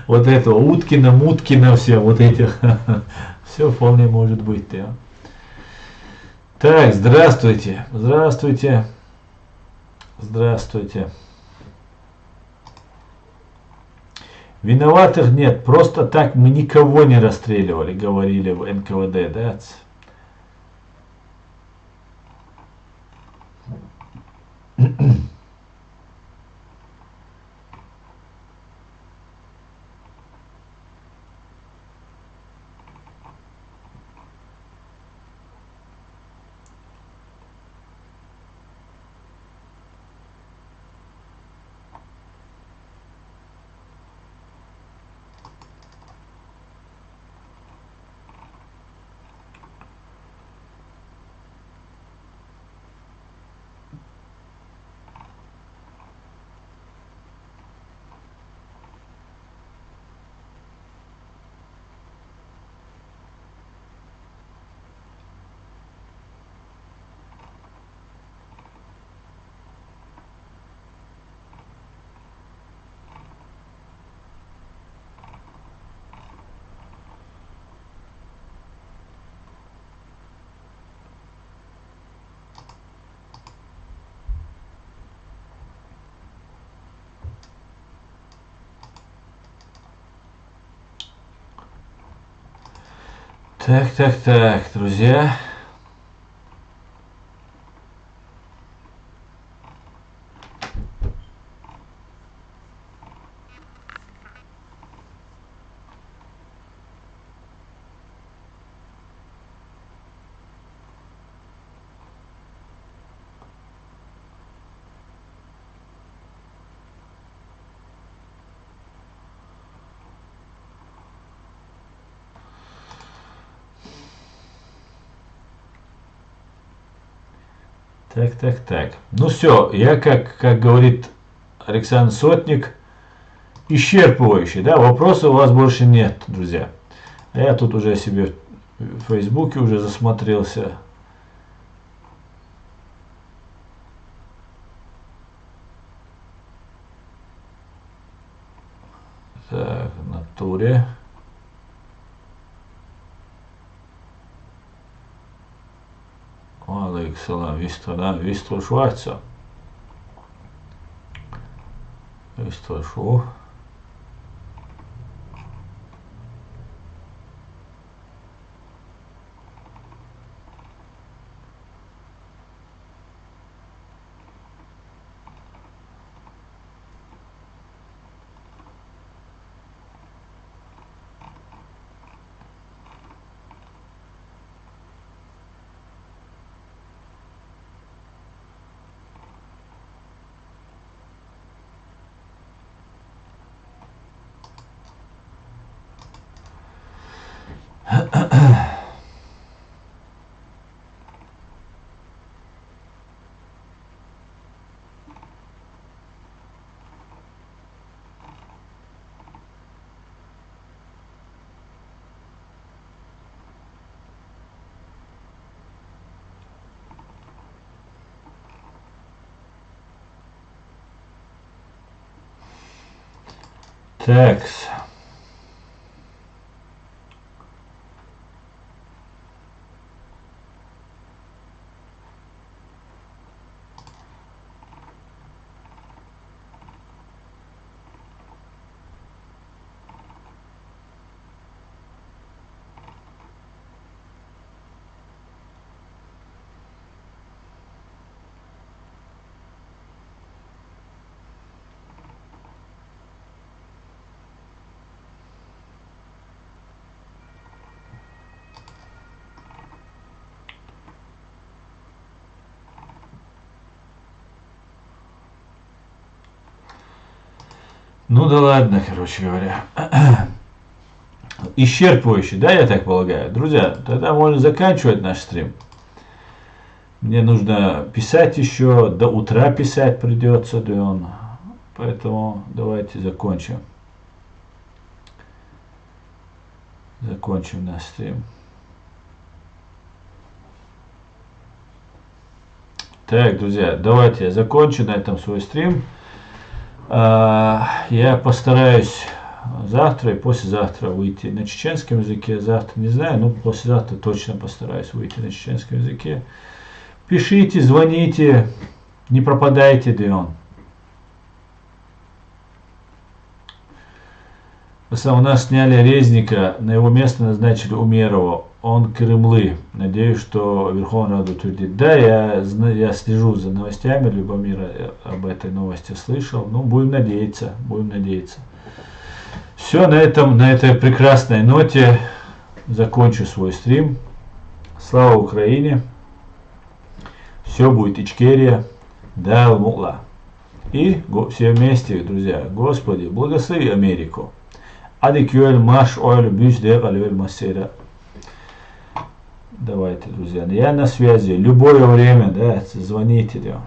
Вот этого Уткина, Муткина, все вот этих. Все вполне может быть, да. Так, здравствуйте, здравствуйте, здравствуйте. Виноватых нет, просто так мы никого не расстреливали, говорили в НКВД, да? Так, друзья. Так. Ну все, я как говорит Александр Сотник, исчерпывающий, да, вопросов у вас больше нет, друзья. А я тут уже себе в Фейсбуке уже засмотрелся. Так, в натуре. Алейкум, Вистор Шварца. Вистор Шу. Такс. Ну да ладно, короче говоря. Исчерпывающий, да, я так полагаю. Друзья, тогда можно заканчивать наш стрим. Мне нужно писать еще, до утра писать придется, да он. Поэтому давайте закончим. Закончим наш стрим. Так, друзья, давайте я закончу на этом свой стрим. Я постараюсь завтра и послезавтра выйти на чеченском языке. Завтра не знаю, но послезавтра точно постараюсь выйти на чеченском языке. Пишите, звоните, не пропадайте, Дион. У нас сняли Резника, на его место назначили Умерова. Он Крымлы. Надеюсь, что Верховная Рада утвердит. Да, я слежу за новостями, Любомир об этой новости слышал. Ну, будем надеяться, будем надеяться. Все, на этой прекрасной ноте закончу свой стрим. Слава Украине. Все будет Ичкерия. Да, Мула. И все вместе, друзья. Господи, благослови Америку. Адикюэль маш ойл бюч де галюэль массера. Давайте, друзья. Я на связи. Любое время, да, звоните. Да.